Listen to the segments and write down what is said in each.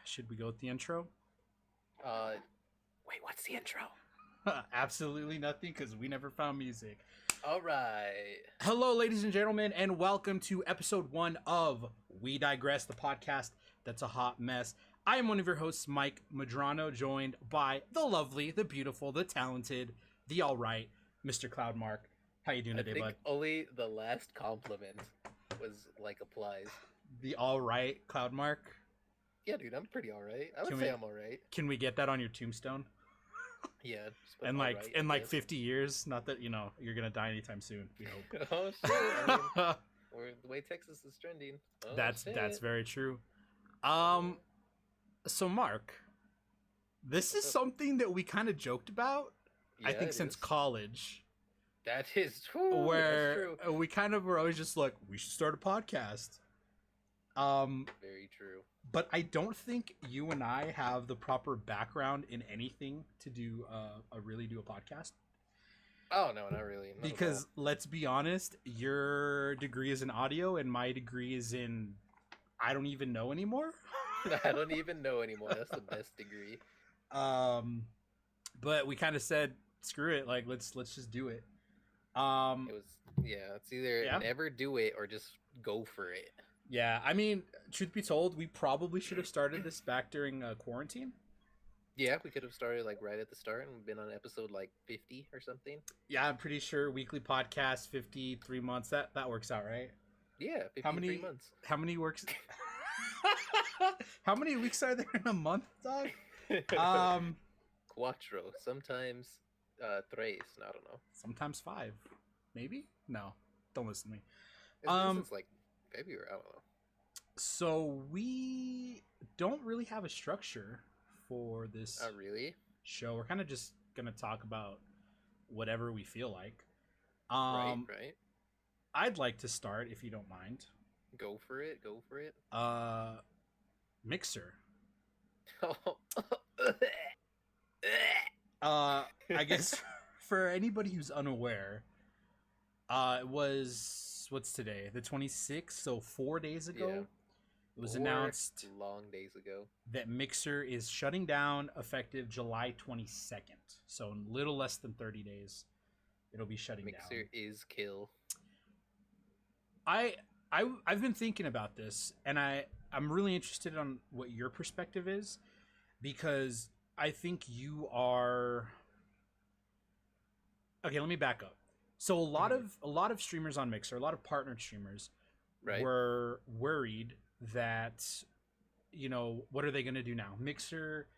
Should we go with the intro? Uh, Wait, what's the intro? Absolutely nothing, because we never found music. All right. Hello, ladies and gentlemen, and welcome to episode 1 of We Digress, the podcast that's a hot mess. I am one of your hosts, Mike Madrano, joined by the lovely, the beautiful, the talented, the alright, Mr. Cloudmark. How you doing today, think bud? only the last compliment was applies. The alright, Cloudmark? Yeah, dude, I'm pretty all right. I would Can say we- I'm all right. Can we get that on your tombstone? Yeah. just put And all like right, in I like guess. 50 years, not that you're gonna die anytime soon, we hope. Oh shit! I mean, the way Texas is trending. Oh, That's shit. very true. So Mark, this is What's up? something that we kind of joked about, I Yeah, think, it since is. college, That is true. That's where true. we kind of were always just like, we should start a podcast. Very true. But I don't think you and I have the proper background in anything to do really do a podcast. Oh no, not really. Not at Because let's be honest, your degree is in audio and my degree is in I don't even know anymore. all. I don't even know anymore. That's the best degree. But we kind of said screw it, like let's just do it. It was It's either Yeah. never do it or just go for it. Yeah, I mean, truth be told, we probably should have started this back during quarantine. Yeah, we could have started like right at the start and been on episode like 50 or something. Yeah, I'm pretty sure weekly podcast, 53 months. That works out, right? Yeah, 53 How many months. How many works? How many weeks are there in a month, dog? Cuatro, sometimes tres. I don't know. Sometimes 5, maybe. No, don't listen to me. It's been Um, since like February. I don't know. So we don't really have a structure for this Not really. show. We're kind of just gonna talk about whatever we feel like. Right. I'd like to start, if you don't mind. Go for it. Go for it. Mixer. Oh. I guess for anybody who's unaware, it was what's today? The 26th, so 4 days ago. Yeah. It was 4 announced long days ago. that Mixer is shutting down effective July 22nd. So in little less than 30 days, it'll be shutting Mixer down. is kill. I've been thinking about this, and I'm really interested on what your perspective is, because I think you are. Okay, let me back up. So a lot of streamers on Mixer, a lot of partnered streamers, Right. were worried that, what are they going to do now? Mixer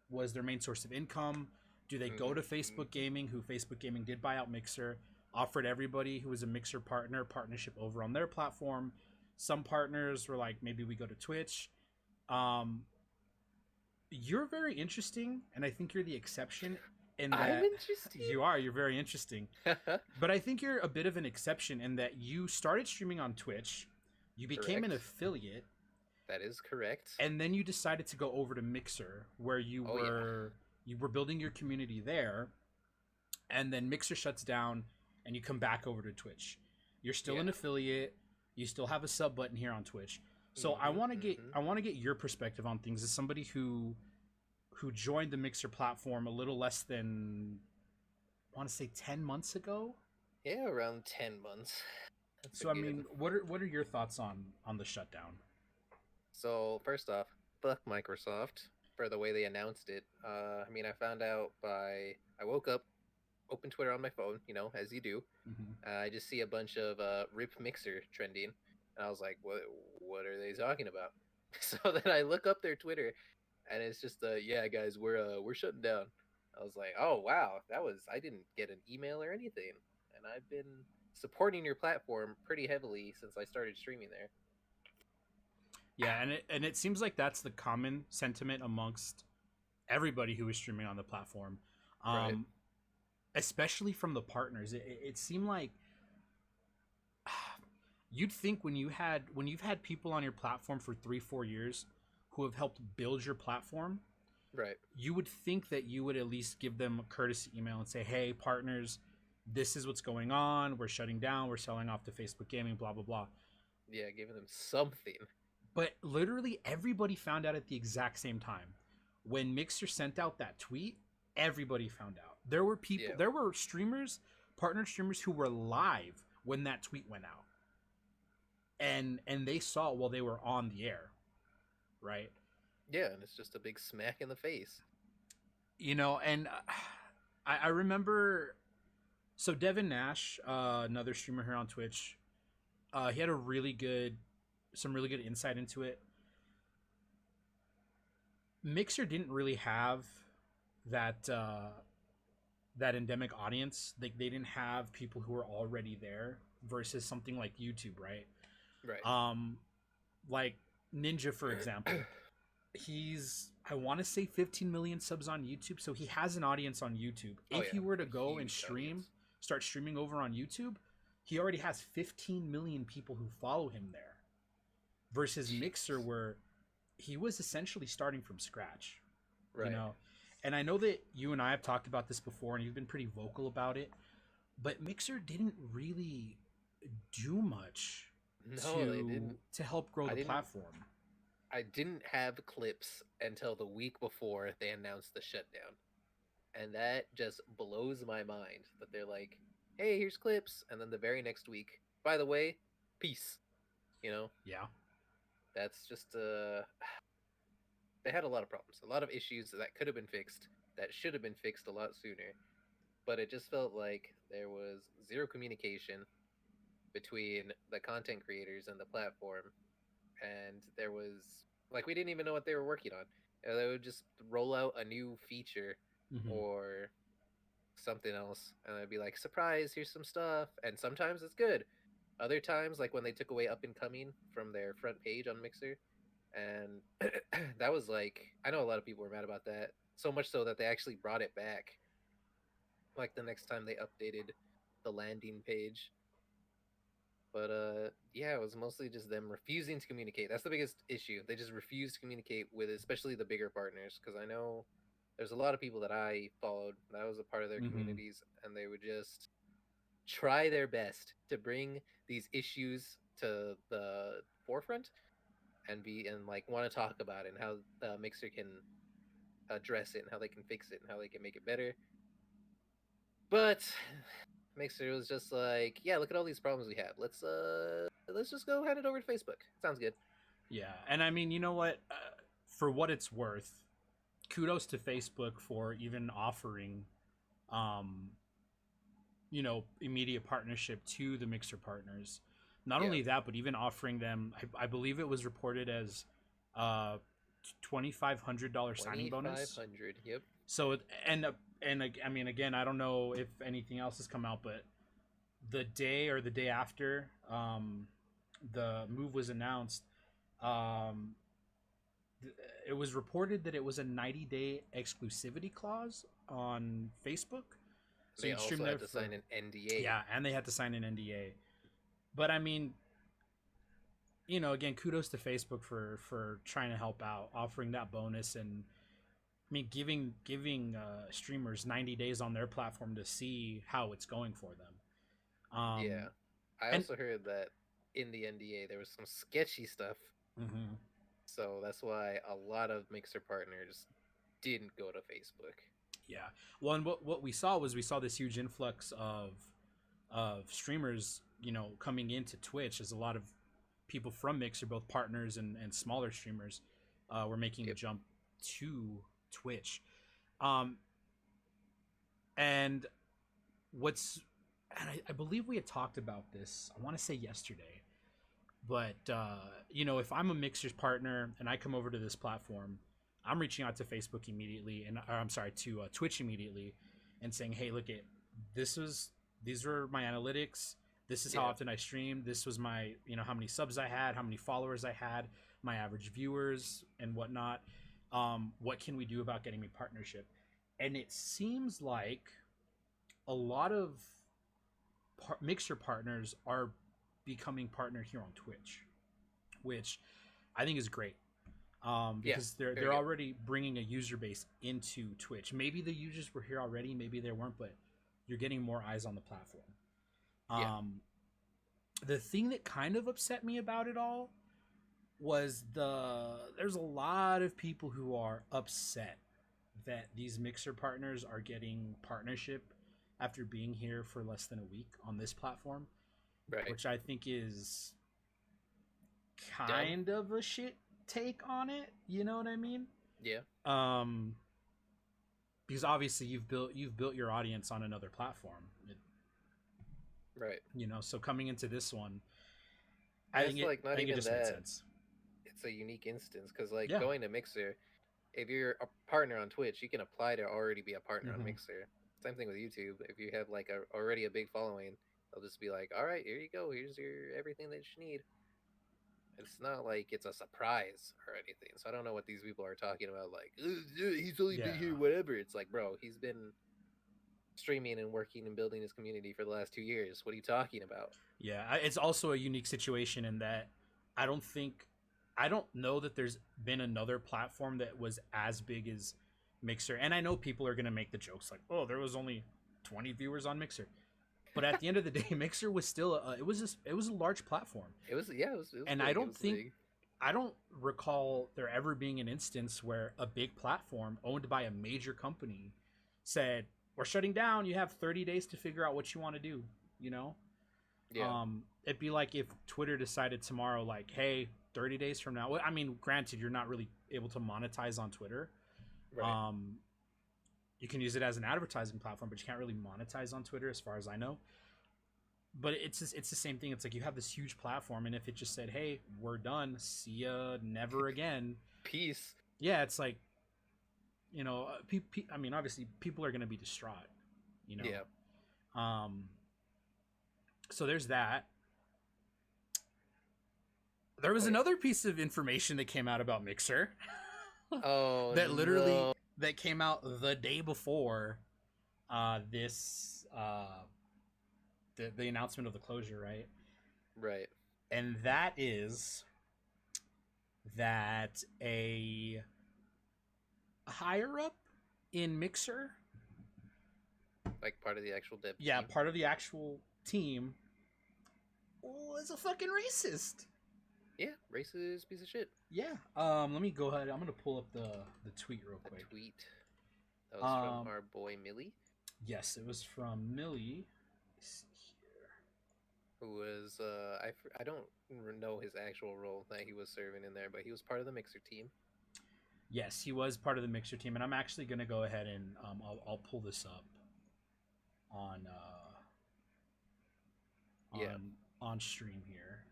was their main source of income. Do they go to Facebook Gaming, who Facebook Gaming did buy out Mixer, offered everybody who was a Mixer partnership over on their platform? Some partners were like, maybe we go to Twitch. You're very interesting, and I think you're the exception in that. I'm interested. You're very interesting. But I think you're a bit of an exception in that you started streaming on Twitch, you became an Correct. affiliate, That is correct. and then you decided to go over to Mixer, where you were building your community there, and then Mixer shuts down, and you come back over to Twitch. You're still an affiliate. You still have a sub button here on Twitch. So I want to get your perspective on things as somebody who joined the Mixer platform a little less than, I want to say, 10 months ago. Yeah, around 10 months. That's So I good. mean, what are your thoughts on the shutdown? So first off, fuck Microsoft for the way they announced it. I found out I woke up, opened Twitter on my phone, as you do. I just see a bunch of Rip Mixer trending, and I was like, what are they talking about? So then I look up their Twitter, and it's just yeah, guys, we're shutting down. I was like, oh wow, I didn't get an email or anything, and I've been supporting your platform pretty heavily since I started streaming there. Yeah, and it seems like that's the common sentiment amongst everybody who is streaming on the platform, Right. especially from the partners. It seemed like you'd think when you've had people on your platform for 3-4 years who have helped build your platform, Right. you would think that you would at least give them a courtesy email and say, hey, partners, this is what's going on. We're shutting down. We're selling off to Facebook Gaming, blah, blah, blah. Yeah, giving them something. But literally everybody found out at the exact same time. When Mixer sent out that tweet, everybody found out. There were people, there were streamers, partner streamers who were live when that tweet went out. And they saw it while they were on the air, right? Yeah, and it's just a big smack in the face. You know, and I remember, so Devin Nash, another streamer here on Twitch, he had some really good insight into it. Mixer didn't really have that that endemic audience. They didn't have people who were already there versus something like YouTube, right? Right. Like Ninja, for example. He's, I want to say 15 million subs on YouTube, so he has an audience on YouTube. If he were to go and start streaming over on YouTube, he already has 15 million people who follow him there. Versus Mixer, where he was essentially starting from scratch. Right. You know? And I know that you and I have talked about this before, and you've been pretty vocal about it, but Mixer didn't really do much to help grow the platform. I didn't have clips until the week before they announced the shutdown. And that just blows my mind that they're like, hey, here's clips. And then the very next week, by the way, peace. You know? Yeah. That's just, they had a lot of problems, a lot of issues that could have been fixed, that should have been fixed a lot sooner. But it just felt like there was zero communication between the content creators and the platform. And there was, like, we didn't even know what they were working on. They would just roll out a new feature or something else, and I'd be like, surprise, here's some stuff. And sometimes it's good. Other times, like when they took away Up and Coming from their front page on Mixer, and that was like, I know a lot of people were mad about that, so much so that they actually brought it back, like the next time they updated the landing page. But yeah, it was mostly just them refusing to communicate. That's the biggest issue. They just refuse to communicate with, especially the bigger partners, because I know there's a lot of people that I followed that was a part of their communities, and they would just try their best to bring these issues to the forefront and like want to talk about it and how the Mixer can address it and how they can fix it and how they can make it better. But Mixer was just like, yeah, look at all these problems we have. Let's just go hand it over to Facebook. Sounds good. Yeah, and I mean, you know what? For what it's worth, kudos to Facebook for even offering, you know, immediate partnership to the Mixer partners. Not only that, but even offering them, I believe it was reported as $2,500 signing bonus. $2,500, yep. So and I mean, again, I don't know if anything else has come out, but the day or the day after the move was announced, it was reported that it was a 90-day exclusivity clause on Facebook. So they also had to sign an NDA. Yeah, and they had to sign an NDA. But I mean, you know, again, kudos to Facebook for trying to help out, offering that bonus, and I mean, giving streamers 90 days on their platform to see how it's going for them. Yeah, I also heard that in the NDA there was some sketchy stuff. So that's why a lot of Mixer partners didn't go to Facebook. Yeah. Well, and what we saw this huge influx of streamers, you know, coming into Twitch, as a lot of people from Mixer, both partners and smaller streamers, were making the jump to Twitch. And I believe we had talked about this, I want to say yesterday, but you know, if I'm a Mixer's partner and I come over to this platform, I'm reaching out to Facebook immediately, to Twitch immediately, and saying, hey, look, these were my analytics. This is how often I streamed. This was my, you know, how many subs I had, how many followers I had, my average viewers and whatnot. What can we do about getting me partnership? And it seems like a lot of Mixer partners are becoming partner here on Twitch, which I think is great. Because they're already bringing a user base into Twitch. Maybe the users were here already, maybe they weren't, but you're getting more eyes on the platform. The thing that kind of upset me about it all was there's a lot of people who are upset that these Mixer partners are getting partnership after being here for less than a week on this platform, Right. which I think is Dumb. kind of a shit take on it. You know what I mean? Yeah. Um, because obviously you've built your audience on another platform. Right. So coming into this one, And it's like I not think it even just made that. sense. It's a unique instance because like Yeah. going to Mixer, if you're a partner on Twitch, you can apply to already be a partner on Mm-hmm. Mixer. Same thing with YouTube. If you have like already a big following, they'll just be like, "All right, here you go. Here's your everything that you need." It's not like it's a surprise or anything. So I don't know what these people are talking about. Like, he's only been Yeah. here, whatever. It's like, bro, he's been streaming and working and building his community for the last 2 years. What are you talking about? Yeah, it's also a unique situation in that I don't think I don't know that there's been another platform that was as big as Mixer. And I know people are going to make the jokes like, "Oh, there was only 20 viewers on Mixer." But at the end of the day, Mixer was still it was a large platform. It was it was And big. It was big. I don't recall there ever being an instance where a big platform owned by a major company said, "We're shutting down. You have 30 days to figure out what you want to do," you know? Yeah. It'd be like if Twitter decided tomorrow, like, hey, 30 days from now. I mean, granted, you're not really able to monetize on Twitter. Right. You can use it as an advertising platform, but you can't really monetize on Twitter, as far as I know. But it's the same thing. It's like you have this huge platform, and if it just said, "Hey, we're done. See ya, never again." Peace. Yeah, it's like, I mean, obviously, people are gonna be distraught. You know. Yeah. So there's that. There was another piece of information that came out about Mixer. Oh, that literally no. that came out the day before this the announcement of the closure, right? Right. And that is that a higher up in Mixer, Like part of the actual dev yeah, team. part of the actual team, was a fucking racist. Yeah, racist piece of shit. Yeah. Let me go ahead. I'm gonna pull up the tweet real The quick. tweet. That was from our boy Millie. Yes, it was from Millie. Let's see here. Who was I don't know his actual role that he was serving in there, but he was part of the Mixer team. Yes, he was part of the Mixer team, and I'm actually gonna go ahead and I'll pull this up on on stream here.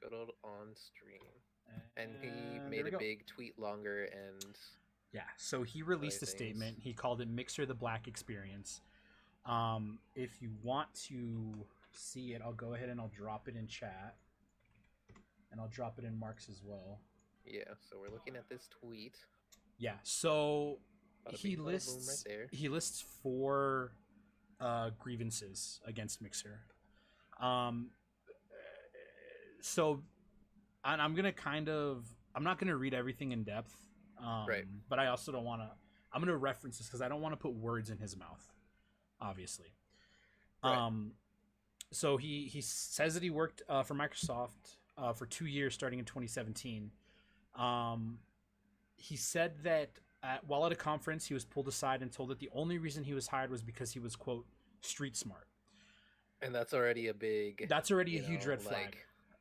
Good old on stream. And he made a big tweet longer and yeah, so he released a statement. He called it Mixer the Black Experience. If you want to see it, I'll go ahead and I'll drop it in chat. And I'll drop it in Mark's as well. Yeah, so we're looking at this tweet. Yeah, so he boom right there. He lists 4 grievances against Mixer. So I'm not gonna read everything in depth. Right. But I also don't want to. I'm gonna reference this because I don't want to put words in his mouth. Obviously. Right. So he says that he worked for Microsoft for 2 years starting in 2017. He said that while at a conference, he was pulled aside and told that the only reason he was hired was because he was, quote, street smart. And that's already a big... That's already a huge red flag.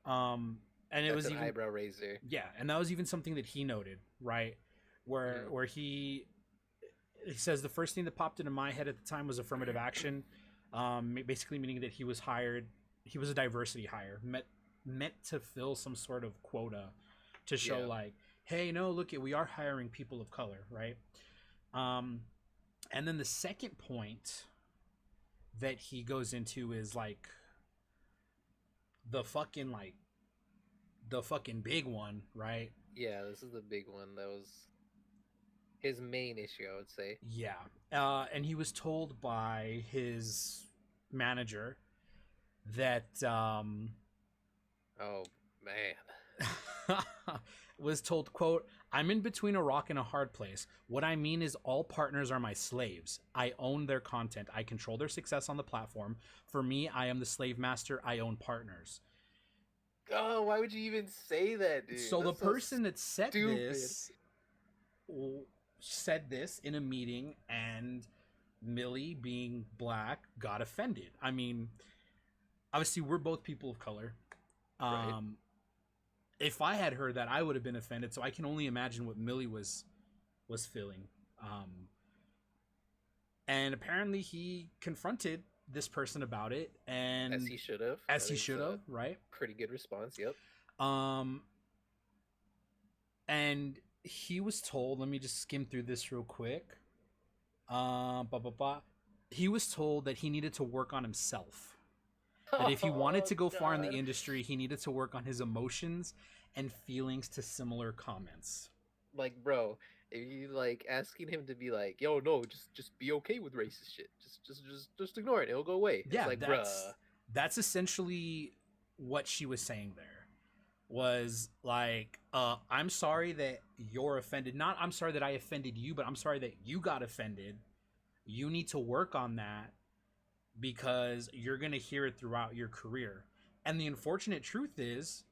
And it was an even eyebrow raiser. Yeah, and that was even something that he noted, right? Where he says the first thing that popped into my head at the time was affirmative action, basically meaning that he was hired. He was a diversity hire, meant to fill some sort of quota to show like, hey, no, look, we are hiring people of color, right? And then the second point that he goes into is like the fucking big one, right? Yeah, this is the big one. That was his main issue, I would say. Yeah. And he was told by his manager that oh man. was told, quote, "I'm in between a rock and a hard place. What I mean is all partners are my slaves. I own their content. I control their success on the platform. For me, I am the slave master. I own partners." Oh, why would you even say that, dude? So the That's so person that stupid. said this in a meeting, and Millie, being black, got offended. I mean, obviously we're both people of color. Right. Um, if I had heard that, I would have been offended. So I can only imagine what Millie was feeling. And apparently he confronted this person about it, As and he should have. I as he think it's should a have, right? pretty good response. Yep. Um, and he was told. Let me just skim through this real quick. Blah, blah, blah. He was told that he needed to work on himself. That if he wanted Oh to go far in the God. industry, he needed to work on his emotions and feelings to similar comments. Like, bro, if you like asking him to be like, yo, no, just be okay with racist shit. Just ignore it. It'll go away. It's Yeah, like, bruh. that's essentially what she was saying there. Was like, I'm sorry that you're offended. Not I'm sorry that I offended you, but I'm sorry that you got offended. You need to work on that because you're going to hear it throughout your career. And the unfortunate truth is,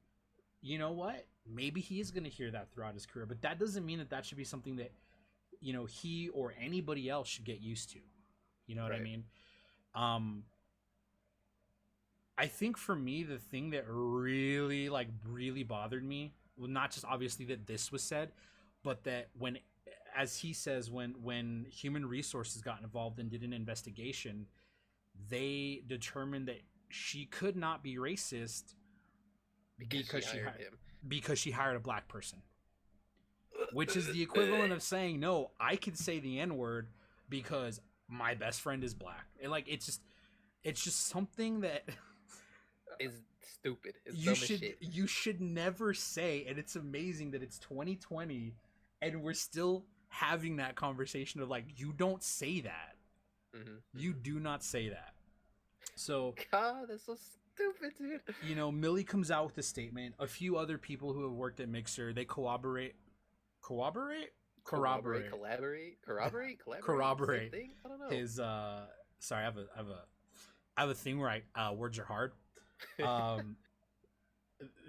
you know what? Maybe he is going to hear that throughout his career, but that doesn't mean that that should be something that, he or anybody else should get used to. You know what I Right. mean? Um, I think for me, the thing that really bothered me, well, not just obviously that this was said, but that when, as he says, when human resources got involved and did an investigation, they determined that she could not be racist Because she because hired him. she hired a black person, which is the equivalent of saying, no, I could say the N word because my best friend is black. And like, it's just something that Is stupid. It's dumb as shit. you should never say. And it's amazing that it's 2020 and we're still having that conversation of like, you don't say that. You do not say that. So, God, that's so stupid, dude. Millie comes out with a statement. A few other people who have worked at Mixer, they corroborate. Corroborate. Same thing. I don't know. His sorry, I have a thing where words are hard.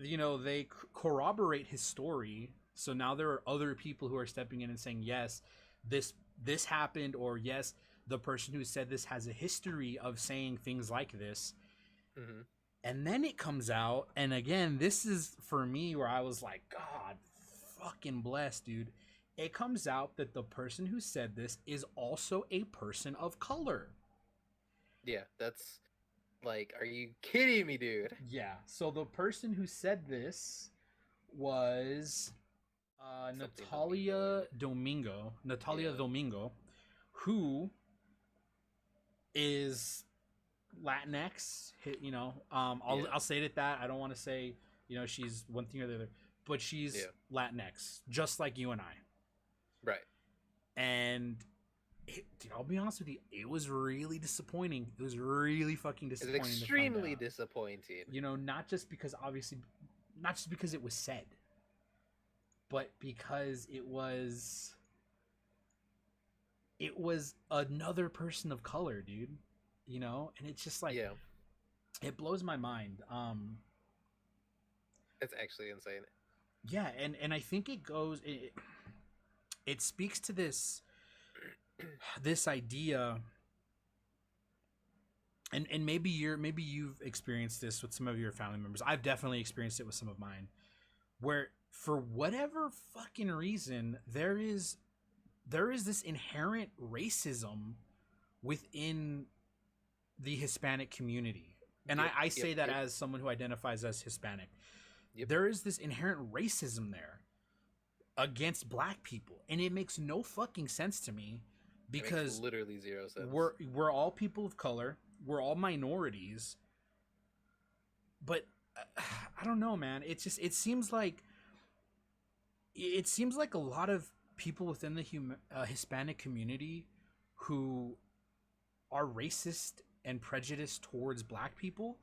They corroborate his story. So now there are other people who are stepping in and saying, yes, this happened, or yes, the person who said this has a history of saying things like this. Mm-hmm. And then it comes out, and again, this is for me where I was like, God fucking bless, dude. It comes out that the person who said this is also a person of color. Yeah, that's like, are you kidding me, dude? Yeah. So the person who said this was Natalia Domingo. Natalia Domingo, who is Latinx. I'll say it at that. I don't want to say she's one thing or the other, but she's Latinx, just like you and I. Right. And dude, I'll be honest with you, it was really disappointing. It was really fucking disappointing. It's extremely disappointing. Not just because it was said, but because it was another person of color, dude. And it's just like, it blows my mind. It's actually insane. Yeah, and I think it speaks to this idea, and maybe you've experienced this with some of your family members. I've definitely experienced it with some of mine, where for whatever fucking reason there is this inherent racism within the Hispanic community. And I say that as someone who identifies as Hispanic. There is this inherent racism there against black people, and it makes no fucking sense to me, because it makes literally zero sense. We're all people of color, we're all minorities, but I don't know, man. It seems like a lot of people within the Hispanic community who are racist and prejudiced towards black people,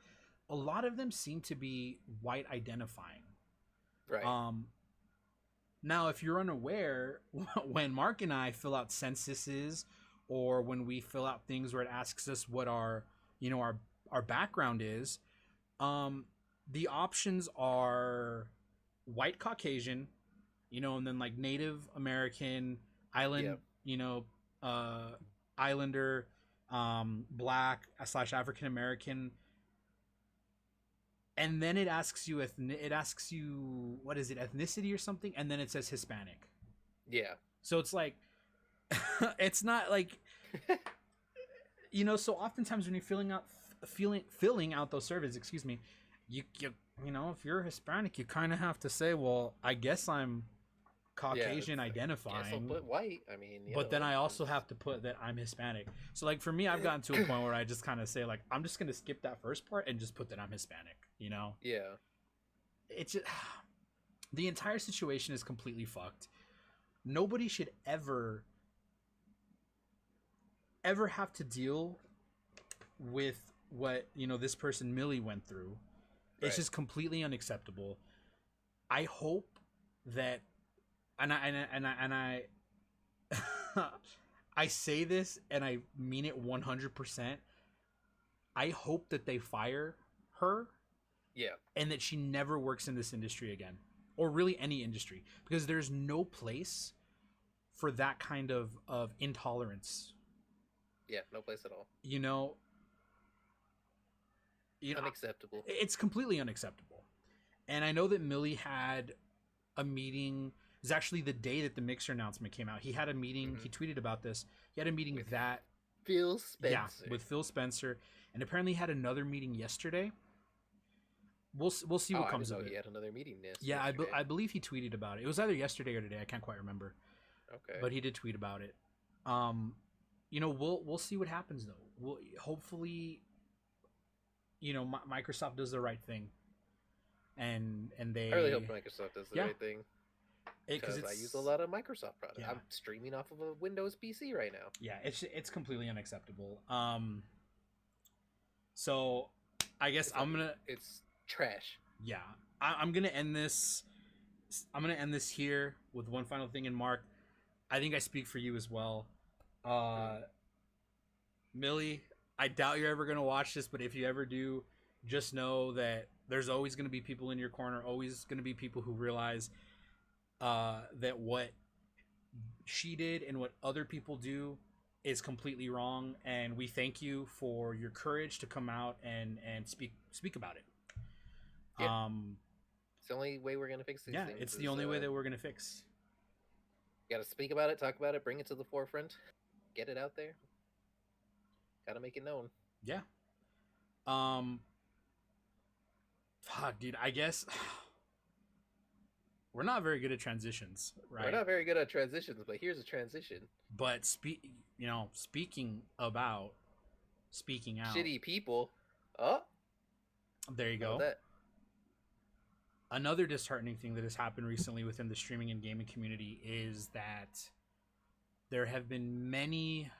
a lot of them seem to be white identifying. Right. Now, if you're unaware, when Mark and I fill out censuses, or when we fill out things where it asks us what our background is, the options are white Caucasian, you know, and then like Native American, island, Yep. you know, Islander, Black / African American, and then it asks you what is it, ethnicity or something, and then it says Hispanic. Yeah. So it's like, it's not like, you know. So oftentimes when you're filling out those surveys, excuse me, you know, if you're Hispanic, you kind of have to say, well, I guess I'm Caucasian identifying. Guess I'll put white. I mean, but then I also have to put that I'm Hispanic. So like for me, I've gotten to a point where I just kind of say like, I'm just gonna skip that first part and just put that I'm Hispanic. You know? Yeah. It's just, the entire situation is completely fucked. Nobody should ever have to deal with what, you know, this person Millie went through. It's just completely unacceptable. I hope that, and I I say this and I mean it 100%. I hope that they fire her. Yeah. And that she never works in this industry again, or really any industry, because there's no place for that kind of intolerance. Yeah, no place at all. You know, unacceptable. It's completely unacceptable. And I know that Millie had a meeting. It was actually the day that the Mixer announcement came out. He had a meeting. Mm-hmm. He tweeted about this. He had a meeting with Phil Spencer. Yeah, with Phil Spencer, and apparently had another meeting yesterday. We'll see what comes of it. He had another meeting Yeah, I believe he tweeted about it. It was either yesterday or today. I can't quite remember. Okay. But he did tweet about it. You know, we'll see what happens though. We'll hopefully, you know, Microsoft does the right thing, and they. I really hope Microsoft does the right thing. Because I use a lot of Microsoft products. Yeah. I'm streaming off of a Windows PC right now. Yeah, it's completely unacceptable. So I guess it's trash. Yeah, I'm gonna end this. I'm gonna end this here with one final thing. And Mark, I think I speak for you as well. Millie, I doubt you're ever gonna watch this, but if you ever do, just know that there's always gonna be people in your corner. Always gonna be people who realize that what she did and what other people do is completely wrong. And we thank you for your courage to come out and speak about it. Yeah. It's the only way we're gonna fix these things. Yeah, it's the only way that we're gonna fix. You gotta speak about it, talk about it, bring it to the forefront, get it out there. Gotta make it known. Yeah. Fuck, dude. I guess we're not very good at transitions, right? We're not very good at transitions, but here's a transition. But speaking out. Shitty people. Oh. There you go. Another disheartening thing that has happened recently within the streaming and gaming community is that there have been many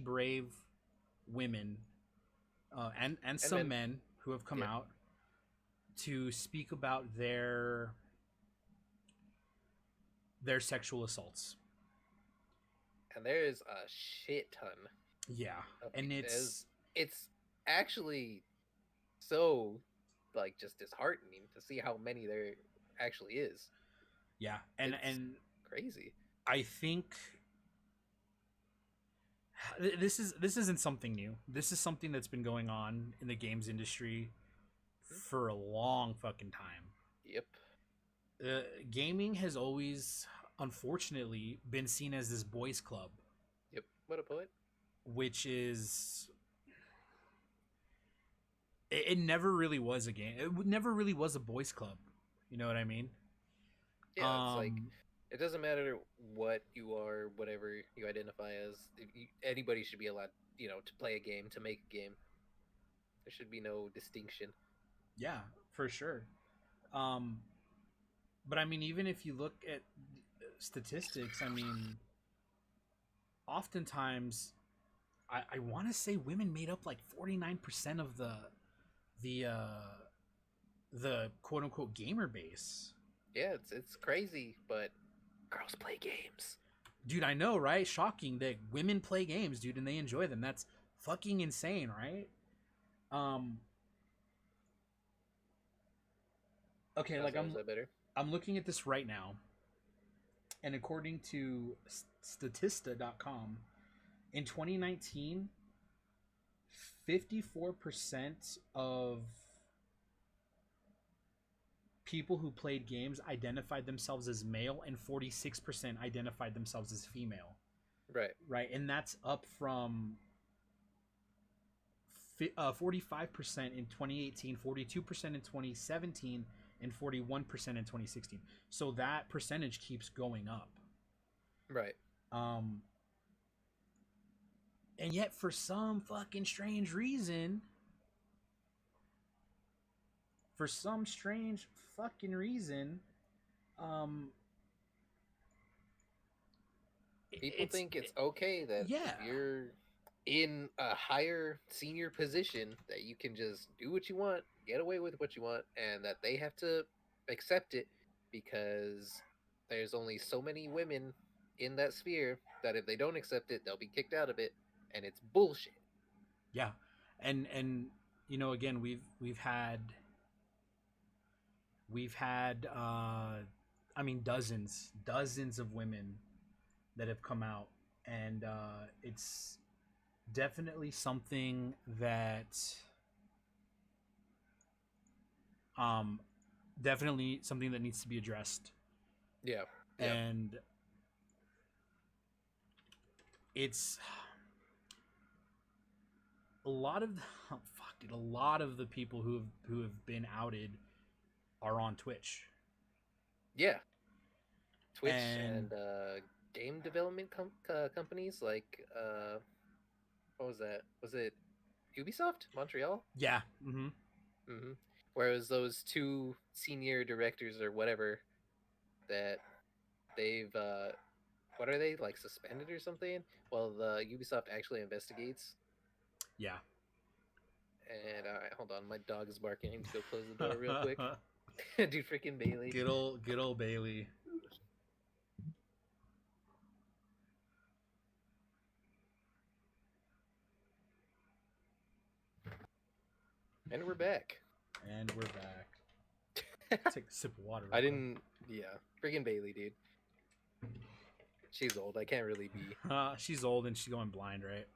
brave women and some men who have come out to speak about their sexual assaults. And there's a shit ton. Yeah. And it's actually so like just disheartening to see how many there actually is. Yeah, and crazy. I think this isn't something new. This is something that's been going on in the games industry for a long fucking time. Yep. Gaming has always, unfortunately, been seen as this boys' club. Yep. What a poet. Which is... It never really was a game. It never really was a boys' club. You know what I mean? Yeah, it's like... It doesn't matter what you are, whatever you identify as. Anybody should be allowed, to play a game, to make a game. There should be no distinction. Yeah, for sure. But I mean, even if you look at statistics, I mean, oftentimes, I want to say women made up like 49% of the quote unquote gamer base. Yeah, it's crazy, but girls play games. Dude, I know, right? Shocking that women play games, dude, and they enjoy them. That's fucking insane, right? Okay, How's like that? Is that better? I'm looking at this right now, and according to Statista.com, in 2019, 54% of people who played games identified themselves as male, and 46% identified themselves as female. Right. Right, and that's up from 45% in 2018, 42% in 2017, and 41% in 2016. So that percentage keeps going up. Right. Um, and yet, for some fucking strange reason, um, People think it's okay that yeah, if you're in a higher senior position that you can just do what you want, get away with what you want, and that they have to accept it because there's only so many women in that sphere that if they don't accept it, they'll be kicked out of it, and it's bullshit. yeah, and you know, again, we've had I mean, dozens of women that have come out, and it's definitely something that um definitely something that needs to be addressed. Yeah. Yeah. And it's a lot of a lot of the people who have been outed are on Twitch. Yeah. Twitch And and game development companies like what was that? Was it Ubisoft Montreal? yeah, mm-hmm. Mm-hmm. Whereas those two senior directors or whatever that they've what are they, like, suspended or something? Well, the Ubisoft actually investigates. Yeah. And all right, hold on, my dog is barking. I need to go close the door real quick. Dude, freaking Bailey. Good old Bailey. And we're back. And we're back. Take a sip of water. I didn't. Yeah, freaking Bailey, dude. She's old. I can't really be. She's old and she's going blind, right?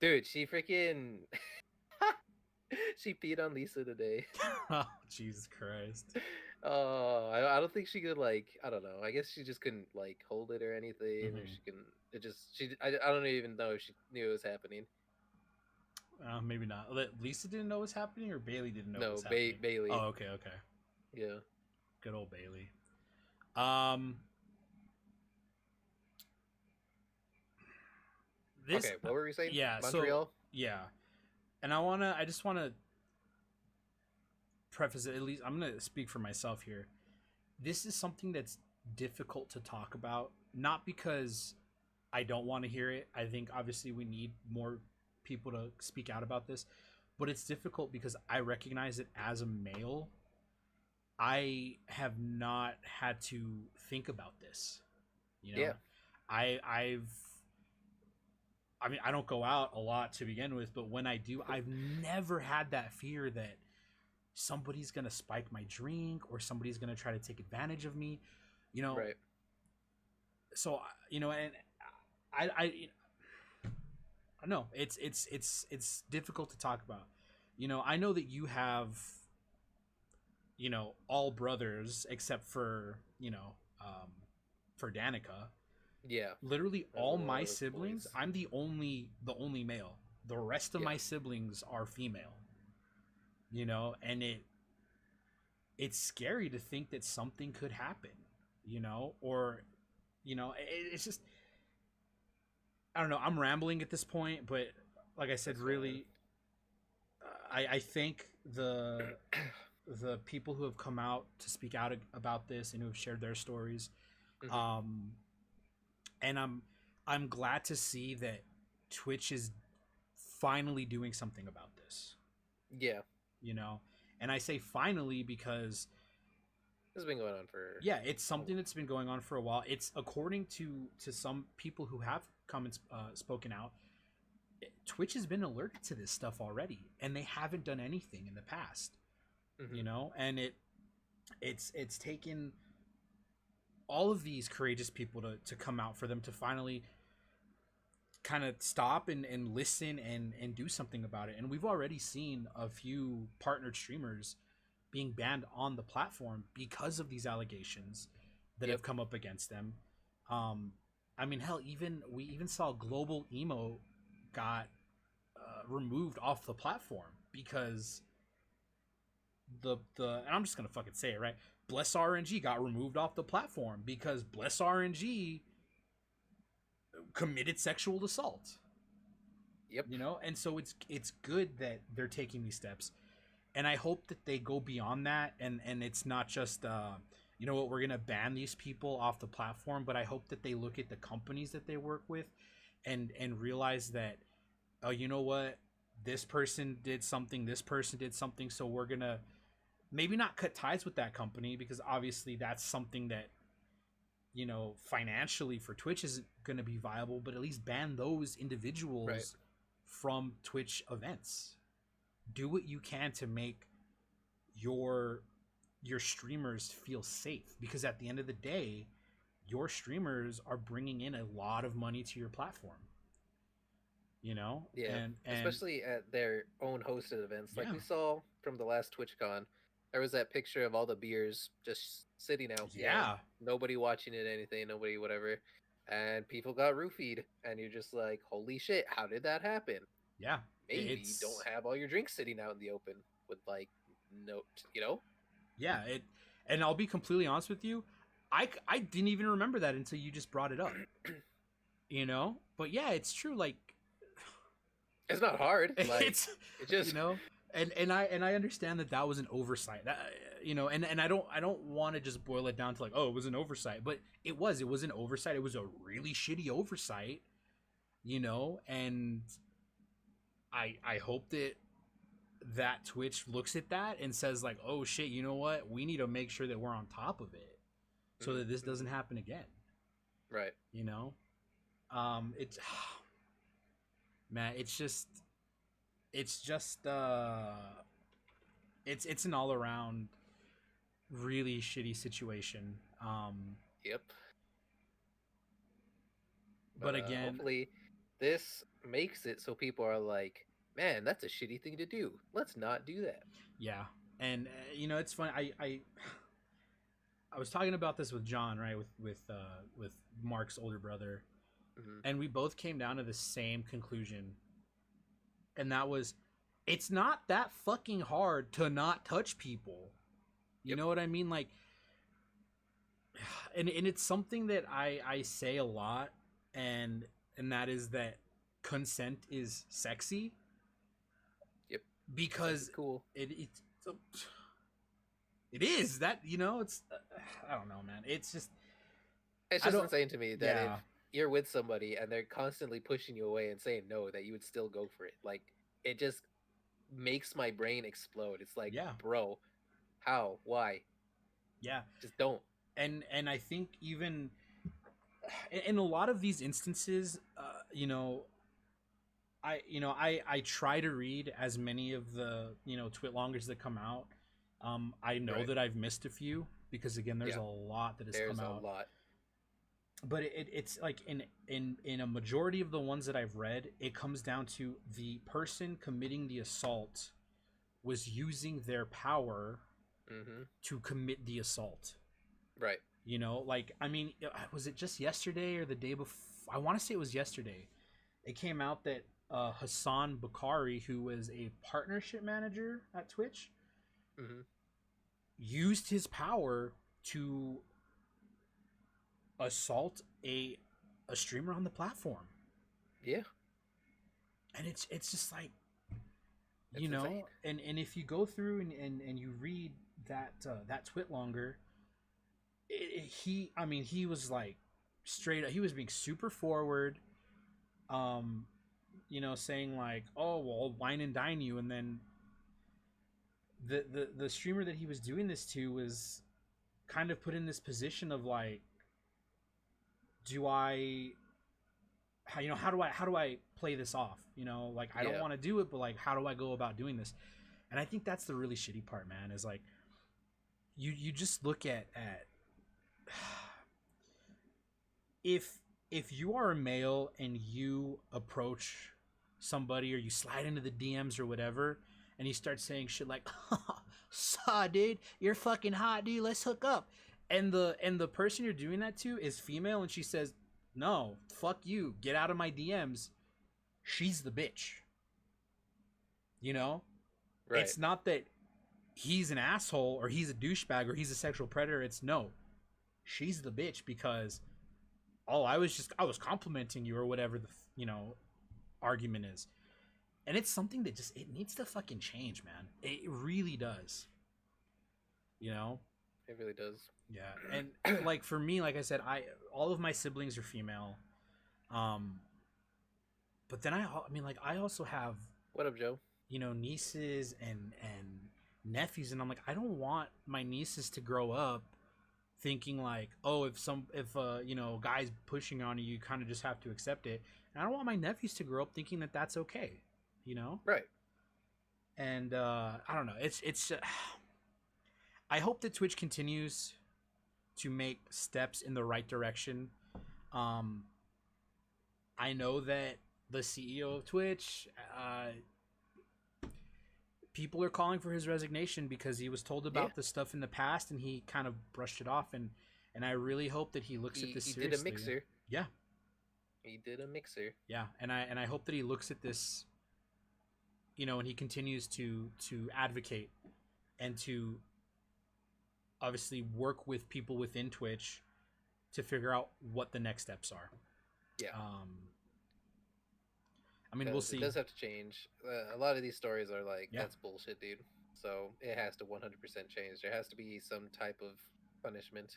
Dude, she freaking. She peed on Lisa today. Oh, Jesus Christ. Oh, I don't think she could, like, I don't know. I guess she just couldn't, like, hold it or anything, or she can. It just I don't even know if she knew it was happening. Maybe not. Lisa didn't know what was happening, or Bailey didn't know what was No, happening. Bailey. Oh, okay, okay. Yeah. Good old Bailey. Okay, what were we saying? Yeah, Montreal? So, yeah. And I just wanna preface it, at least I'm gonna speak for myself here. This is something that's difficult to talk about, not because I don't want to hear it. I think obviously we need more people to speak out about this, but it's difficult because I recognize it as a male. I have not had to think about this. You know, Yeah. I mean, I don't go out a lot to begin with, but when I do, I've never had that fear that somebody's gonna spike my drink or somebody's gonna try to take advantage of me. You know, Right. so you know, and I know it's difficult to talk about. You know, I know that you have, you know, all brothers except for, you know, for Danica. Yeah. Literally I have a all lot my of siblings, boys. I'm the only male. The rest of Yeah. my siblings are female. You know, and it's scary to think that something could happen, you know, or you know, it's just, I don't know, I'm rambling at this point, but like I said, That's fine. really, I think the people who have come out to speak out about this and who have shared their stories, Mm-hmm. um, and I'm glad to see that Twitch is finally doing something about this. Yeah. You know, and I say finally because This has been going on for. yeah, it's something that's been going on for a while. It's according to some people who have come and spoken out. Twitch has been alerted to this stuff already, and they haven't done anything in the past. Mm-hmm. You know, and it's taken all of these courageous people to come out, for them to finally kind of stop and listen and do something about it. And we've already seen a few partnered streamers being banned on the platform because of these allegations that Yep. have come up against them. Um, I mean, hell, we even saw Global Emo got removed off the platform because the and I'm just gonna fucking say it, right. Bless RNG got removed off the platform because Bless RNG committed sexual assault. Yep. You know, and so it's good that they're taking these steps, and I hope that they go beyond that, and it's not just you know what, we're gonna ban these people off the platform, but I hope that they look at the companies that they work with, and realize that, oh, you know what, this person did something, this person did something, so we're gonna maybe not cut ties with that company, because obviously that's something that, you know, financially for Twitch isn't going to be viable, but at least ban those Right. individuals from Twitch events. Do what you can to make your streamers feel safe, because at the end of the day, your streamers are bringing in a lot of money to your platform, you know? Yeah, And especially at their own hosted events. Like yeah. we saw from the last TwitchCon, there was that picture of all the beers just sitting out, Yeah. nobody watching it, anything, nobody, whatever. And people got roofied, and you're just like, holy shit, how did that happen? Yeah. Maybe don't It's have all your drinks sitting out in the open with like no, you know? yeah, it and I'll be completely honest with you, I didn't even remember that until you just brought it up, you know? But yeah, it's true, like It's not hard. Like it's, it you just know, and I understand that that was an oversight, that, you know, and I don't want to just boil it down to like, oh, it was an oversight, but it was an oversight. It was a really shitty oversight, you know. And I hope that Twitch looks at that and says like, oh shit, you know what, we need to make sure that we're on top of it so that this doesn't happen again, right. you know. It's man, it's just it's an all around really shitty situation. Yep. But But again, hopefully this makes it so people are like, man, that's a shitty thing to do. Let's not do that. yeah, and you know, it's funny. I was talking about this with John, right, with Mark's older brother, Mm-hmm. and we both came down to the same conclusion, and that was, it's not that fucking hard to not touch people. You Yep. know what I mean? Like, and it's something that I say a lot, and that is that consent is sexy, Yep. Consent is because cool. it is that, you know, it's I don't know, man, it's just It's I just don't, insane to me that if yeah, you're with somebody and they're constantly pushing you away and saying no, that you would still go for it. Like it just makes my brain explode. It's like, yeah, bro, how? Why? yeah. Just don't. And I think even in a lot of these instances, you know, I try to read as many of the, you know, twitlongers that come out. I know Right. that I've missed a few because again, there's Yeah. a lot that has come There's a out. lot. But it's like in a majority of the ones that I've read, it comes down to the person committing the assault was using their power Mm-hmm. to commit the assault. Right. You know, like, I mean, was it just yesterday or the day before? I want to say it was yesterday. It came out that Hassan Bakari, who was a partnership manager at Twitch, Mm-hmm. used his power to assault a streamer on the platform. Yeah. And it's just like, you It's insane. know, and if you go through and you read that that twitlonger, I mean, he was like straight up, he was being super forward, um you know, saying like, oh well, I'll wine and dine you, and then the streamer that he was doing this to was kind of put in this position of like, do I, you know, how do I play this off, you know, like, I don't Yeah. want to do it, but like, how do I go about doing this? And I think that's the really shitty part, man, is like, you just look at if you are a male and you approach somebody or you slide into the DMs or whatever and you start saying shit like saw dude, you're fucking hot dude, let's hook up, and the person you're doing that to is female and she says no, fuck you, get out of my DMs, she's the bitch, you know. Right. It's not that he's an asshole or he's a douchebag or he's a sexual predator, it's no, she's the bitch because oh, I was complimenting you or whatever the argument is, and it's something that just it needs to fucking change, man. It really does, you know. It really does. Yeah, and like for me, like I said, all of my siblings are female, um, but then I mean, like I also have What up, Joe? nieces and nephews, and I'm like I don't want my nieces to grow up thinking like, oh, if guys pushing on you, you kind of just have to accept it. And I don't want my nephews to grow up thinking that that's okay, you know. Right. And I don't know. It's I hope that Twitch continues to make steps in the right direction. Um, I know that the CEO of Twitch, people are calling for his resignation because he was told about the stuff in the past and he kind of brushed it off, and I really hope that he looks at this seriously. He did a mixer. Yeah. He did a mixer. Yeah, and I hope that he looks at this, and he continues to advocate and to obviously work with people within Twitch to figure out what the next steps are. Yeah. I mean, we'll see. It does have to change. A lot of these stories are like, that's bullshit, dude. So it has to 100% change. There has to be some type of punishment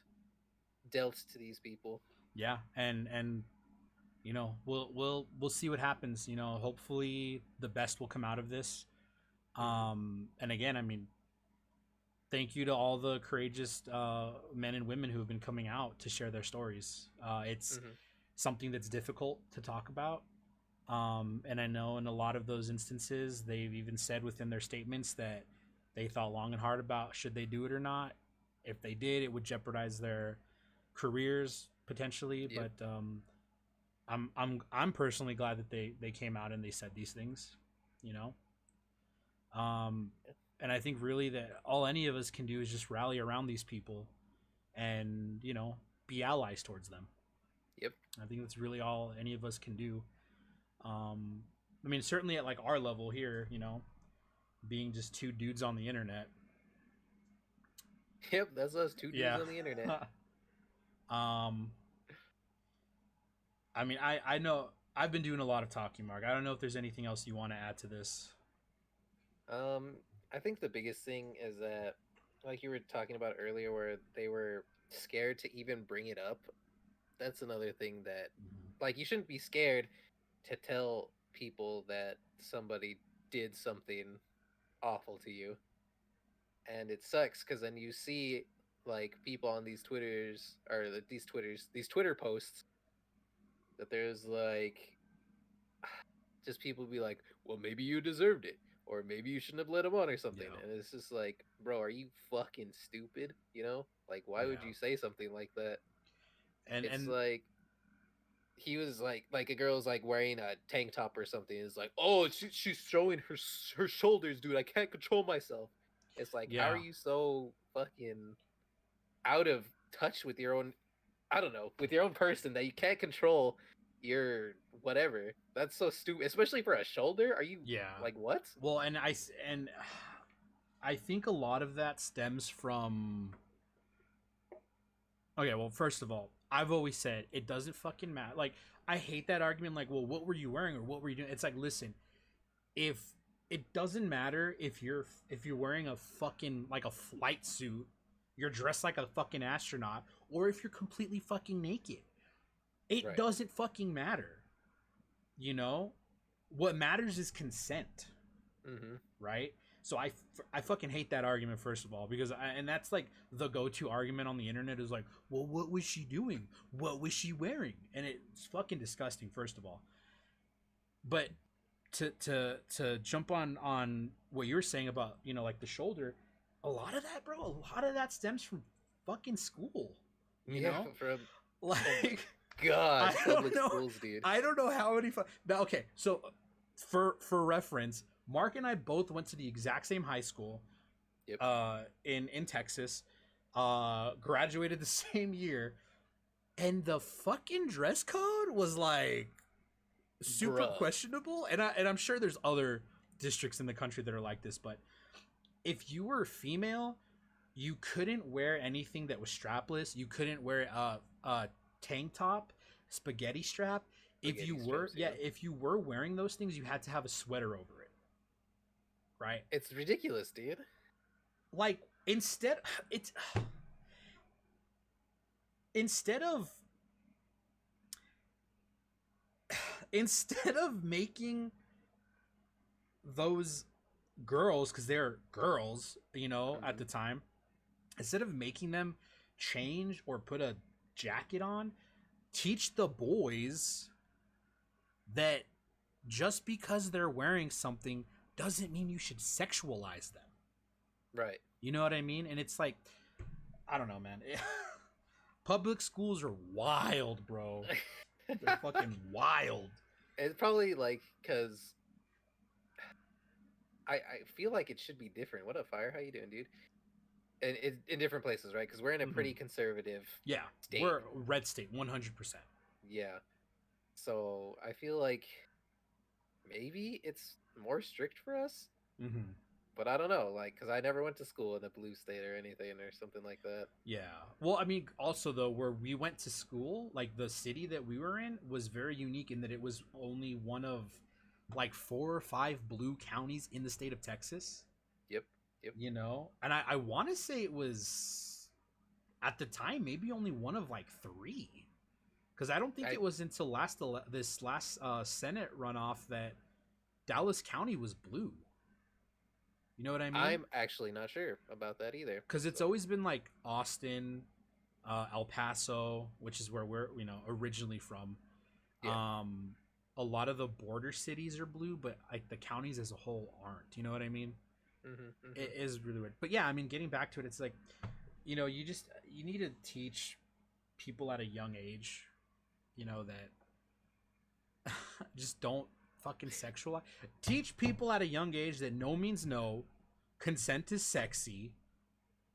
dealt to these people. Yeah, and we'll see what happens. Hopefully the best will come out of this. And again, I mean, thank you to all the courageous men and women who have been coming out to share their stories. It's something that's difficult to talk about. And I know in a lot of those instances, they've even said within their statements that they thought long and hard about should they do it or not. If they did, it would jeopardize their careers potentially. Yep. But I'm personally glad that they came out and they said these things, and I think really that all any of us can do is just rally around these people and, be allies towards them. Yep. I think that's really all any of us can do. I mean, certainly at like our level here, being just two dudes on the internet. Yep, that's us, two dudes on the internet. I mean, I know I've been doing a lot of talking, Mark. I don't know if there's anything else you want to add to this. I think the biggest thing is that, like you were talking about earlier, where they were scared to even bring it up. That's another thing that, like, you shouldn't be scared to tell people that somebody did something awful to you. And it sucks because then you see like people on these Twitter posts that there's like just people be like, well, maybe you deserved it, or maybe you shouldn't have let him on or something. And it's just like, bro, are you fucking stupid? Like, why would you say something like that? And it's like, he was like a girl's like wearing a tank top or something. It's like, oh, she's showing her shoulders, dude. I can't control myself. It's like, how are you so fucking out of touch with your own, I don't know, with your own person that you can't control your whatever? That's so stupid, especially for a shoulder. Are you like, what? Well, and I think a lot of that stems from, okay, well, first of all, I've always said it doesn't fucking matter. Like, I hate that argument. Like, well, what were you wearing or what were you doing? It's like, listen, if it doesn't matter if you're wearing a fucking like a flight suit, you're dressed like a fucking astronaut, or if you're completely fucking naked, it doesn't fucking matter. What matters is consent, right? So I fucking hate that argument, first of all, because and that's like the go-to argument on the internet is like, well, what was she doing? What was she wearing? And it's fucking disgusting, first of all. But to jump on what you were saying about, like the shoulder, a lot of that, bro, a lot of that stems from fucking school. You Yeah, know, from oh my like god, I don't public know, schools, dude. I don't know how many. Now, okay, so for reference, Mark and I both went to the exact same high school, Yep. in Texas, graduated the same year, and the fucking dress code was like super Bruh. questionable. And I'm sure there's other districts in the country that are like this, but if you were female, you couldn't wear anything that was strapless. You couldn't wear a tank top, spaghetti strap. If you Spaghetti were, strips, yeah, yeah. if you were wearing those things, you had to have a sweater over it, right? It's ridiculous, dude. Like instead, it's instead of instead of making those girls, because they're girls, at Mm-hmm. the time, instead of making them change or put a jacket on, teach the boys that just because they're wearing something doesn't mean you should sexualize them. Right. You know what I mean? And it's like, I don't know, man. Public schools are wild, bro. They're fucking wild. It's probably like because I feel like it should be different. What up, Fire? How you doing, dude? And in different places, right? Because we're in a Mm-hmm. pretty conservative Yeah, state. we're red state, 100%. Yeah. So I feel like maybe it's more strict for us, Mm-hmm. but I don't know. Like, because I never went to school in a blue state or anything or something like that. Yeah. Well, I mean, also though, where we went to school, like the city that we were in, was very unique in that it was only one of like 4 or 5 blue counties in the state of Texas. Yep. Yep. And I want to say it was at the time maybe only one of like 3, because I don't think I it was until this last Senate runoff that Dallas County was blue. You know what I mean? I'm actually not sure about that either. Because it's So always been like Austin, El Paso, which is where we're originally from. yeah. Um, a lot of the border cities are blue, but like the counties as a whole aren't. You know what I mean? Mm-hmm, mm-hmm. It is really weird. But yeah, I mean, getting back to it, it's like, you need to teach people at a young age, that just don't fucking sexualize. Teach people at a young age that no means no, consent is sexy,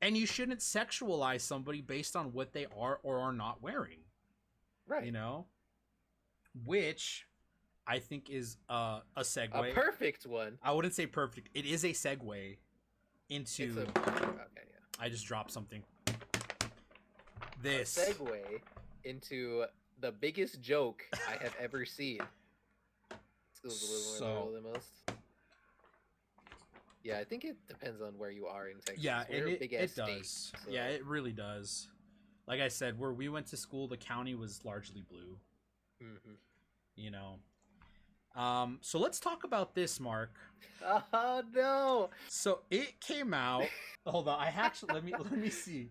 and you shouldn't sexualize somebody based on what they are or are not wearing. Right. You know, which I think is a segue. A perfect one. I wouldn't say perfect. It is a segue into. It's a okay, yeah. I just dropped something. A This segue into the biggest joke I have ever seen. School's a little more literal than most. Yeah, I think it depends on where you are in Texas. Yeah, We're and a big-ass it does. state, so- Yeah, it really does. Like I said, where we went to school, the county was largely blue. Mhm. You know. So let's talk about this, Mark. Oh no! So it came out. Hold on, I actually let me see.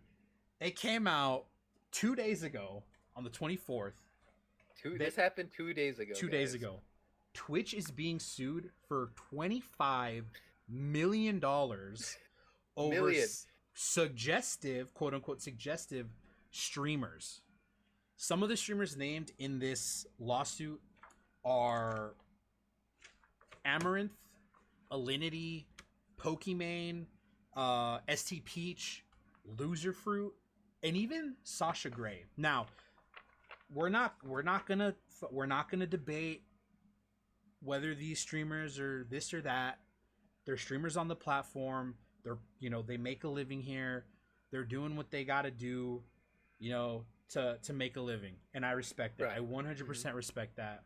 It came out 2 days ago on the 24th. This happened 2 days ago. 2 days ago. Twitch is being sued for $25 million over suggestive, quote unquote, suggestive streamers. Some of the streamers named in this lawsuit are Amaranth, Alinity, Pokimane, ST Peach, Loser Fruit, and even Sasha Grey. Now, we're not gonna debate whether these streamers are this or that. They're streamers on the platform. They make a living here. They're doing what they got to do, to make a living, and I respect that. Right. I 100% respect that.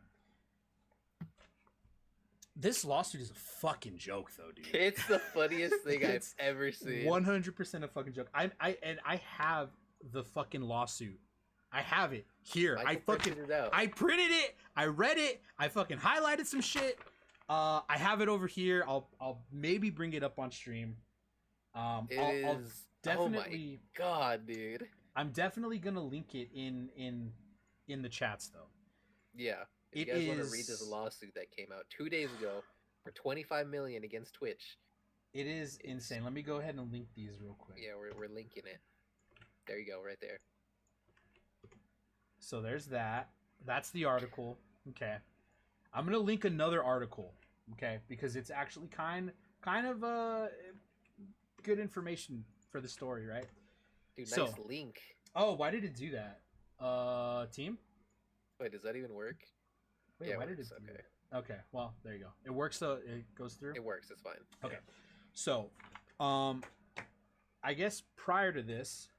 This lawsuit is a fucking joke, though, dude. It's the funniest thing I've ever seen. 100% a fucking joke. I have the fucking lawsuit. I have it here. I printed it. I read it. I fucking highlighted some shit. I have it over here. I'll maybe bring it up on stream. I'll definitely. Oh my god, dude! I'm definitely gonna link it in the chats, though. Yeah. If you guys want to read this lawsuit that came out 2 days ago for $25 million against Twitch, It is insane. Let me go ahead and link these real quick. Yeah, we're linking it. There you go, right there. So there's that. That's the article. Okay. I'm gonna link another article. Okay, because it's actually kind of good information for the story, right? Dude, nice link. Oh, why did it do that? Team? Wait, does that even work? Wait, why did it do that? Okay, well, there you go. It works, so it goes through? It works, it's fine. Okay. Yeah. So, I guess prior to this,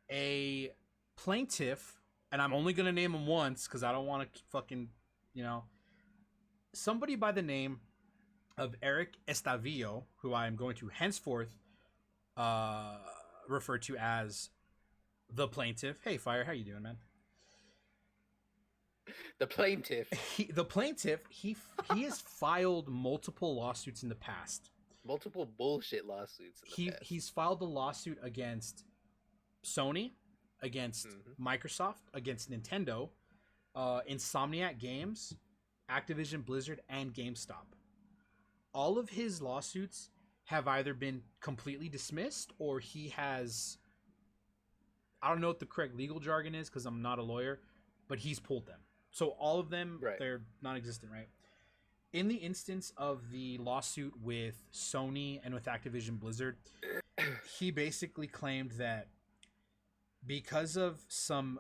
a plaintiff, and I'm only going to name him once because I don't want to fucking, somebody by the name of Eric Estavillo, who I am going to henceforth refer to as the plaintiff. Hey, Fire, how you doing, man? The plaintiff. He has filed multiple lawsuits in the past. Multiple bullshit lawsuits in the past. He's filed a lawsuit against Sony, against Microsoft, against Nintendo, Insomniac Games, Activision Blizzard, and GameStop. All of his lawsuits have either been completely dismissed or he has... I don't know what the correct legal jargon is because I'm not a lawyer, but he's pulled them. So all of them, right, they're non-existent, right? In the instance of the lawsuit with Sony and with Activision Blizzard, he basically claimed that because of some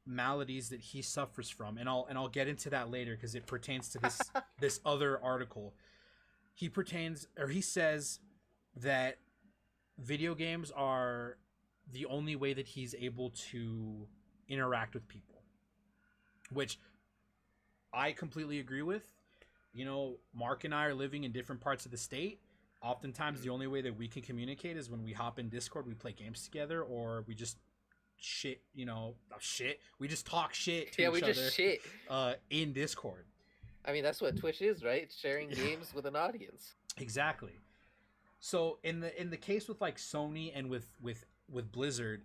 maladies that he suffers from, and I'll get into that later because it pertains to this this other article. He says that video games are the only way that he's able to interact with people, which I completely agree with. Mark and I are living in different parts of the state. Oftentimes the only way that we can communicate is when we hop in Discord, we play games together, or we just we just talk shit to each other. Just shit in Discord. I mean, that's what Twitch is, right? Sharing games with an audience. Exactly. So in the case with like Sony and with Blizzard,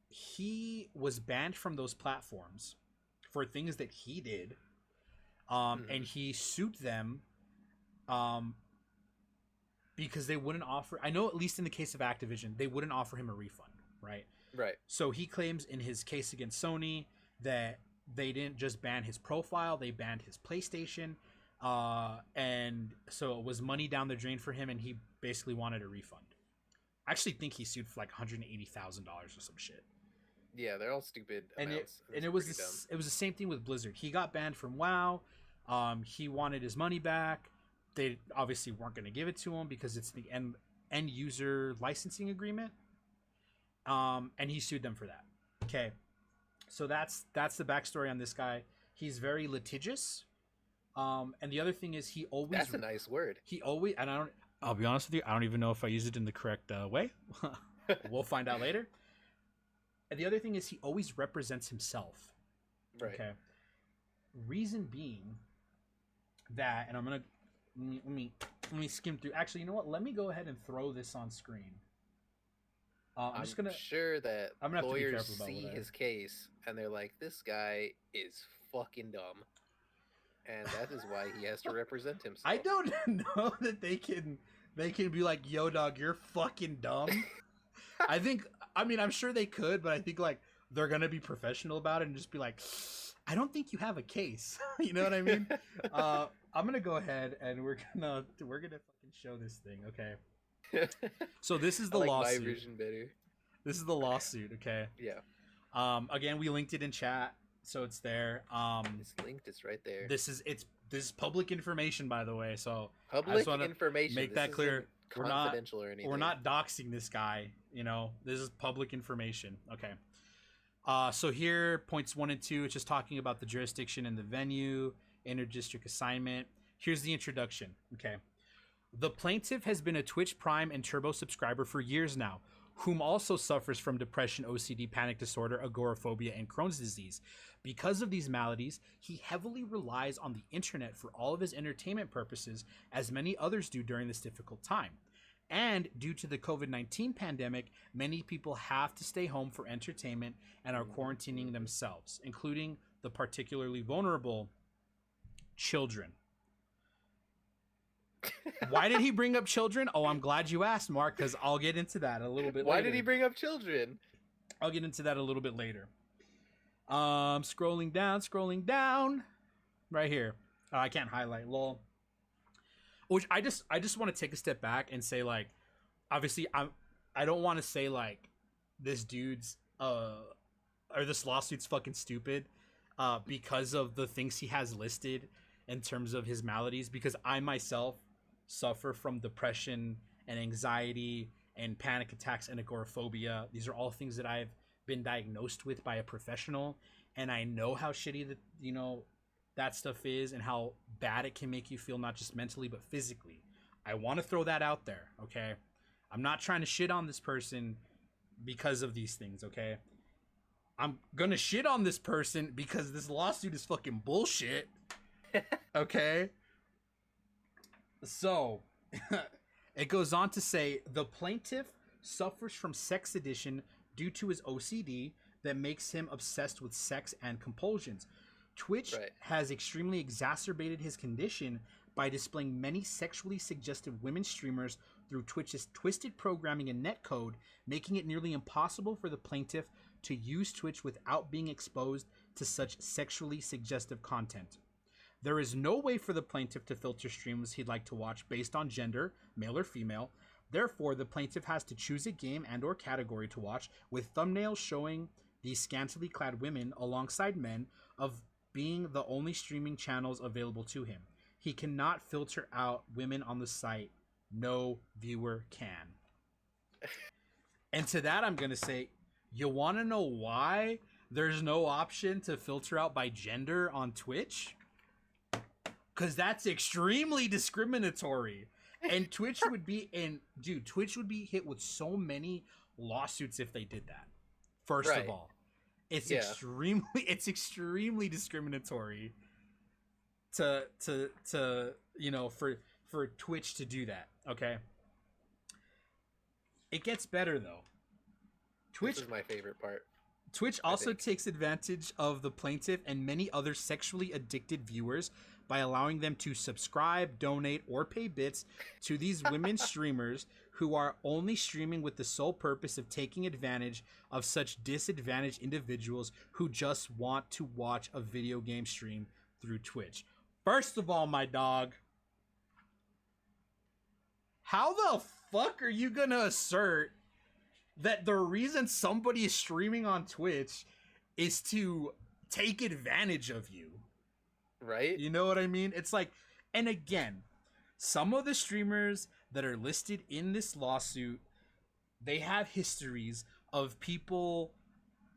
he was banned from those platforms for things that he did. And he sued them because they wouldn't offer... I know at least in the case of Activision, they wouldn't offer him a refund, right? Right. So he claims in his case against Sony that they didn't just ban his profile, they banned his PlayStation. And so it was money down the drain for him, and he basically wanted a refund. I actually think he sued for like $180,000 or some shit. Yeah, they're all stupid amounts. And it was the same thing with Blizzard. He got banned from WoW. He wanted his money back. They obviously weren't going to give it to him because it's the end user licensing agreement. And he sued them for that. Okay, so that's the backstory on this guy. He's very litigious. And the other thing is he always... That's a nice word. I'll be honest with you, I don't even know if I use it in the correct way. We'll find out later. And the other thing is he always represents himself. Right. Okay. Reason being that, and I'm gonna let me skim through. Actually, you know what? Let me go ahead and throw this on screen. I'm sure that lawyers see his case and they're like, "This guy is fucking dumb," and that is why he has to represent himself. I don't know that they can be like, "Yo, dog, you're fucking dumb." I'm sure they could, but I think like they're gonna be professional about it and just be like, I don't think you have a case. You know what I mean? I'm gonna go ahead and we're gonna fucking show this thing, okay? So this is the lawsuit. My version better. This is the lawsuit, okay? Yeah. Again, we linked it in chat, so it's there. It's linked. It's right there. This is public information, by the way. So public information. Make that clear. Confidential or anything. We're not doxing this guy. This is public information. Okay. So here, points 1 and 2, it's just talking about the jurisdiction and the venue, inter-district assignment. Here's the introduction. Okay. The plaintiff has been a Twitch Prime and Turbo subscriber for years now, whom also suffers from depression, OCD, panic disorder, agoraphobia, and Crohn's disease. Because of these maladies, he heavily relies on the internet for all of his entertainment purposes, as many others do during this difficult time. And due to the COVID-19 pandemic, many people have to stay home for entertainment and are quarantining themselves, including the particularly vulnerable children. Why did he bring up children? Oh, I'm glad you asked, Mark, because I'll get into that a little bit later. Why did he bring up children? I'll get into that a little bit later. Scrolling down. Right here. I can't highlight, lol. Which I just want to take a step back and say, like, obviously I don't want to say like this dude's or this lawsuit's fucking stupid because of the things he has listed in terms of his maladies, because I myself suffer from depression and anxiety and panic attacks and agoraphobia. These are all things that I've been diagnosed with by a professional, and I know how shitty that, you know, that stuff is and how bad it can make you feel, not just mentally but physically. I want to throw that out there, okay? I'm not trying to shit on this person because of these things, okay? I'm gonna shit on this person because this lawsuit is fucking bullshit. Okay? So, it goes on to say, the plaintiff suffers from sex addiction due to his OCD that makes him obsessed with sex and compulsions. Twitch has extremely exacerbated his condition by displaying many sexually suggestive women streamers through Twitch's twisted programming and netcode, making it nearly impossible for the plaintiff to use Twitch without being exposed to such sexually suggestive content. There is no way for the plaintiff to filter streams he'd like to watch based on gender, male or female. Therefore, the plaintiff has to choose a game and or category to watch, with thumbnails showing these scantily clad women alongside men, of being the only streaming channels available to him. He cannot filter out women on the site. No viewer can. And to that, I'm going to say, you want to know why there's no option to filter out by gender on Twitch? Because that's extremely discriminatory. And Twitch would be Twitch would be hit with so many lawsuits if they did that. First of all, it's extremely discriminatory to you know, for Twitch to do that. Okay. It gets better though. Twitch is my favorite part. Twitch also takes advantage of the plaintiff and many other sexually addicted viewers by allowing them to subscribe, donate, or pay bits to these women streamers who are only streaming with the sole purpose of taking advantage of such disadvantaged individuals who just want to watch a video game stream through Twitch. First of all, my dog, how the fuck are you gonna assert that the reason somebody is streaming on Twitch is to take advantage of you? Right? You know what I mean? It's like, and again, some of the streamers that are listed in this lawsuit, they have histories of people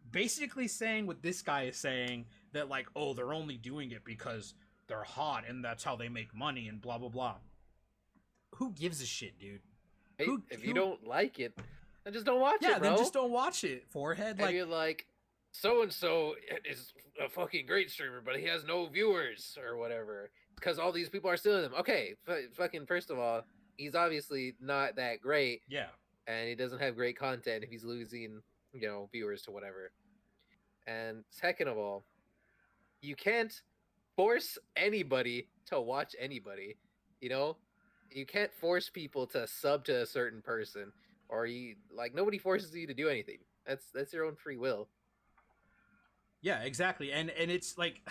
basically saying what this guy is saying, that like, oh, they're only doing it because they're hot and that's how they make money and blah, blah, blah. Who gives a shit, dude? Hey, if you don't like it, then just don't watch it, bro. Yeah, then just don't watch it, forehead. And you're like, so-and-so is a fucking great streamer, but he has no viewers or whatever because all these people are stealing them. Okay, fucking first of all, he's obviously not that great. Yeah. And he doesn't have great content if he's losing, you know, viewers to whatever. And second of all, you can't force anybody to watch anybody, you know? You can't force people to sub to a certain person, or nobody forces you to do anything. That's your own free will. Yeah, exactly. And it's like,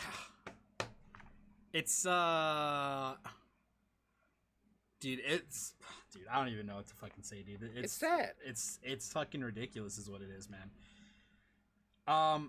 it's dude, I don't even know what to fucking say, dude. It's sad. It's fucking ridiculous is what it is, man. I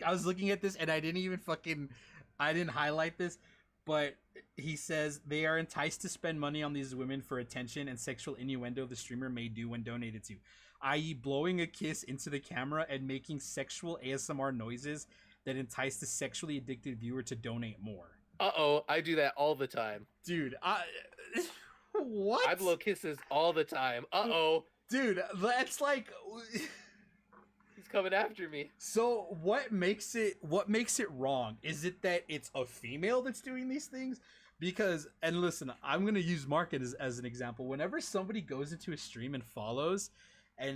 was looking at this and I didn't highlight this, but he says they are enticed to spend money on these women for attention and sexual innuendo the streamer may do when donated to, i.e. blowing a kiss into the camera and making sexual ASMR noises that entice the sexually addicted viewer to donate more. Uh-oh, I do that all the time. Dude, what? I blow kisses all the time. Uh-oh. Dude, that's like... He's coming after me. So what makes it wrong? Is it that it's a female that's doing these things? Because, and listen, I'm going to use Mark as an example. Whenever somebody goes into a stream and follows, I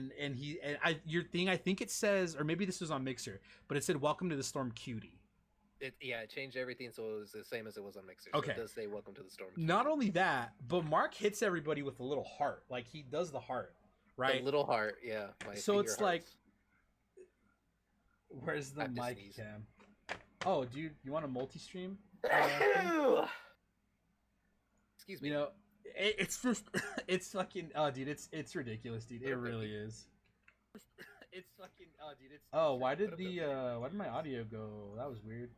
think it says, or maybe this was on Mixer, but it said, "Welcome to the Storm, cutie." It changed everything so it was the same as it was on Mixer. Okay. So it does say "Welcome to the Storm King." Not only that, but Mark hits everybody with a little heart. Like he does the heart, right? The little heart, yeah. So it's like, where's the mic cam? Oh, dude, you want a multi-stream? Excuse me. You know, it's just, it's fucking, oh, dude, it's ridiculous, dude. It really is. It's fucking, oh, dude, it's. Oh, why did my audio go? That was weird.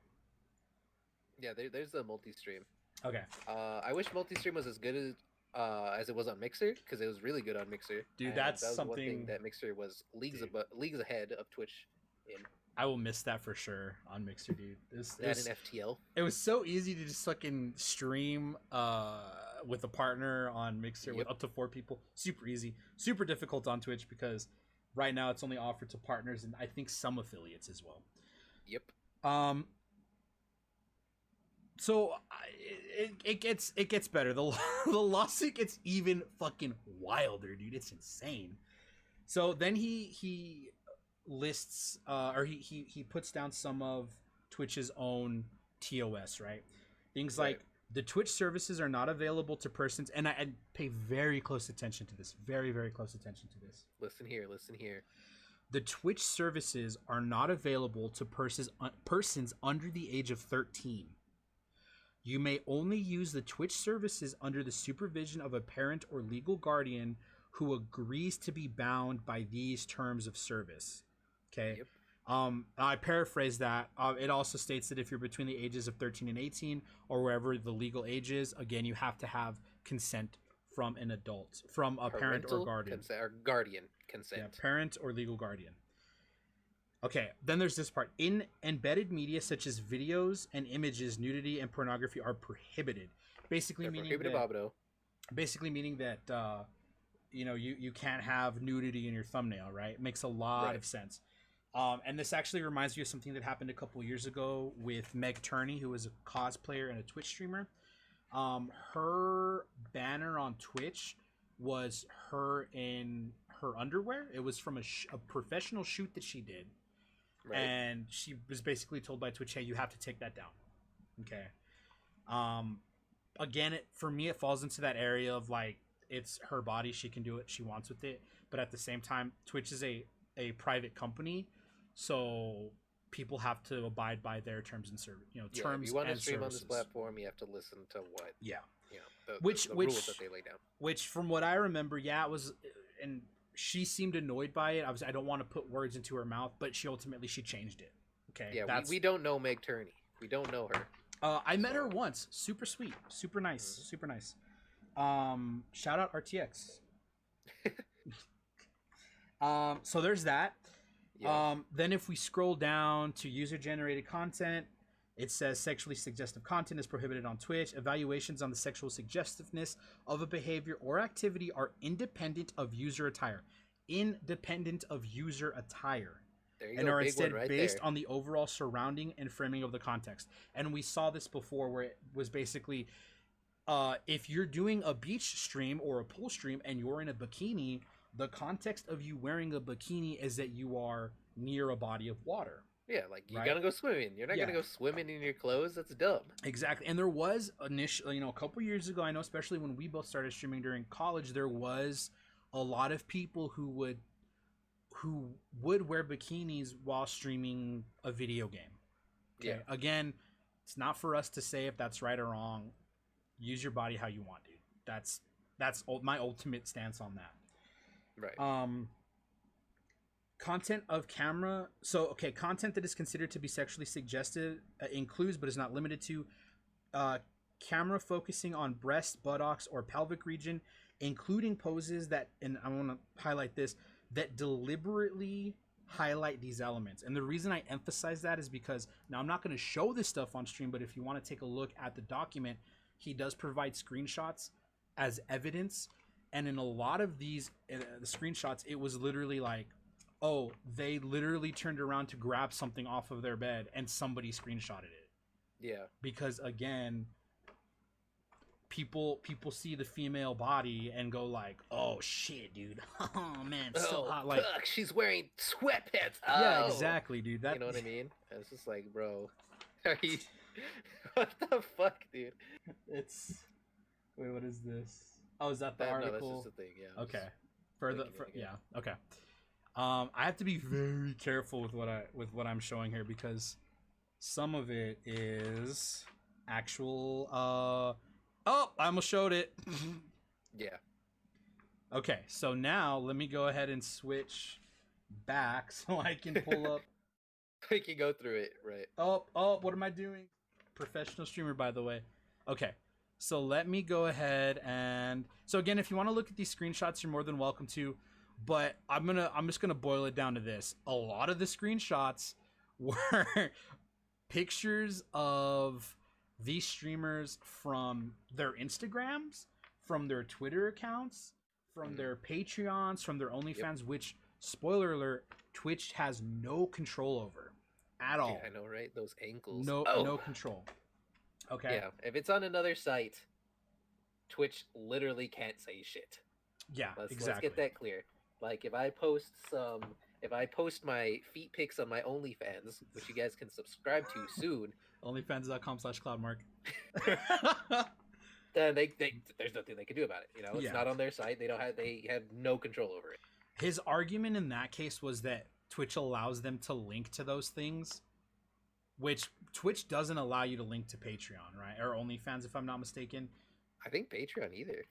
Yeah, there's the multi-stream. Okay. I wish multi-stream was as good as it was on Mixer, because it was really good on Mixer. Dude, that was something one thing that Mixer was leagues ahead of Twitch in. I will miss that for sure on Mixer, dude. That in FTL. It was so easy to just fucking stream with a partner on Mixer with up to 4 people. Super easy. Super difficult on Twitch because right now it's only offered to partners and I think some affiliates as well. Yep. So it gets better. The lawsuit gets even fucking wilder, dude. It's insane. So then he lists or he puts down some of Twitch's own TOS, right? Things like the Twitch services are not available to persons, and I pay very close attention to this. Very, very close attention to this. Listen here. The Twitch services are not available to persons under the age of 13. You may only use the Twitch services under the supervision of a parent or legal guardian who agrees to be bound by these terms of service. Okay. Yep. I paraphrase that. It also states that if you're between the ages of 13 and 18 or wherever the legal age is, again, you have to have consent from an adult, from a parent or guardian. Guardian consent. Yeah, parent or legal guardian. Okay, then there's this part. In embedded media such as videos and images, nudity and pornography are prohibited. Basically meaning that you can't have nudity in your thumbnail, right? It makes a lot of sense. And this actually reminds me of something that happened a couple years ago with Meg Turney, who was a cosplayer and a Twitch streamer. Her banner on Twitch was her in her underwear. It was from a professional shoot that she did. Right. And she was basically told by Twitch, hey, you have to take that down. Okay. Again, for me, it falls into that area of like, it's her body. She can do what she wants with it. But at the same time, Twitch is a private company. So people have to abide by their terms and terms if you want to stream on this platform, you have to listen to what the rules that they lay down. Which, from what I remember, it was, and she seemed annoyed by it. I don't want to put words into her mouth, but she changed it. Okay. Yeah, we don't know Meg Turney. We don't know her. I met her once. Super sweet. Super nice. Mm-hmm. Super nice. Shout out RTX. So there's that. Yeah. Then if we scroll down to user-generated content, it says sexually suggestive content is prohibited on Twitch. Evaluations on the sexual suggestiveness of a behavior or activity are independent of user attire. Independent of user attire. And are instead based on the overall surrounding and framing of the context. And we saw this before where it was basically, if you're doing a beach stream or a pool stream and you're in a bikini, the context of you wearing a bikini is that you are near a body of water. Yeah, like you're gonna go swimming. You're not gonna go swimming in your clothes. That's dumb. Exactly. And there was initially, a couple years ago, I know, especially when we both started streaming during college, there was a lot of people who would wear bikinis while streaming a video game. Okay? Yeah. Again, it's not for us to say if that's right or wrong. Use your body how you want, dude. That's my ultimate stance on that. Right. Content of camera. So, okay, content that is considered to be sexually suggestive includes, but is not limited to, camera focusing on breast, buttocks, or pelvic region, including poses that, and I want to highlight this, that deliberately highlight these elements. And the reason I emphasize that is because, now I'm not going to show this stuff on stream, but if you want to take a look at the document, he does provide screenshots as evidence. And in a lot of these the screenshots, it was literally like, oh, they literally turned around to grab something off of their bed and somebody screenshotted it. Yeah. Because again, people see the female body and go like, oh shit, dude. Oh man, so hot. Like, she's wearing sweatpants. Oh. Yeah, exactly, dude. You know what I mean? It's just like, bro. Are you? What the fuck, dude? It's wait, what is this? Oh, is that the No, that's article? just the thing. Yeah. Okay. Yeah. Okay. I have to be very careful with what I'm showing here because some of it is actual. Oh, I almost showed it. Yeah. Okay, so now let me go ahead and switch back so I can pull up. We can go through it, right? Oh, what am I doing? Professional streamer, by the way. Okay, so let me go ahead and so again, if you want to look at these screenshots, you're more than welcome to. But I'm just gonna boil it down to this. A lot of the screenshots were pictures of these streamers from their Instagrams, from their Twitter accounts, from their Patreons, from their OnlyFans, which, spoiler alert, Twitch has no control over at all. Dude, I know, right? Those ankles. No control. Okay. Yeah, if it's on another site, Twitch literally can't say shit. Yeah, exactly. Let's get that clear. Like if I post my feet pics on my OnlyFans, which you guys can subscribe to soon, OnlyFans.com/cloudmark. Then there's nothing they can do about it. You know, it's not on their site. They have no control over it. His argument in that case was that Twitch allows them to link to those things, which Twitch doesn't allow you to link to Patreon, right? Or OnlyFans, if I'm not mistaken. I think Patreon either.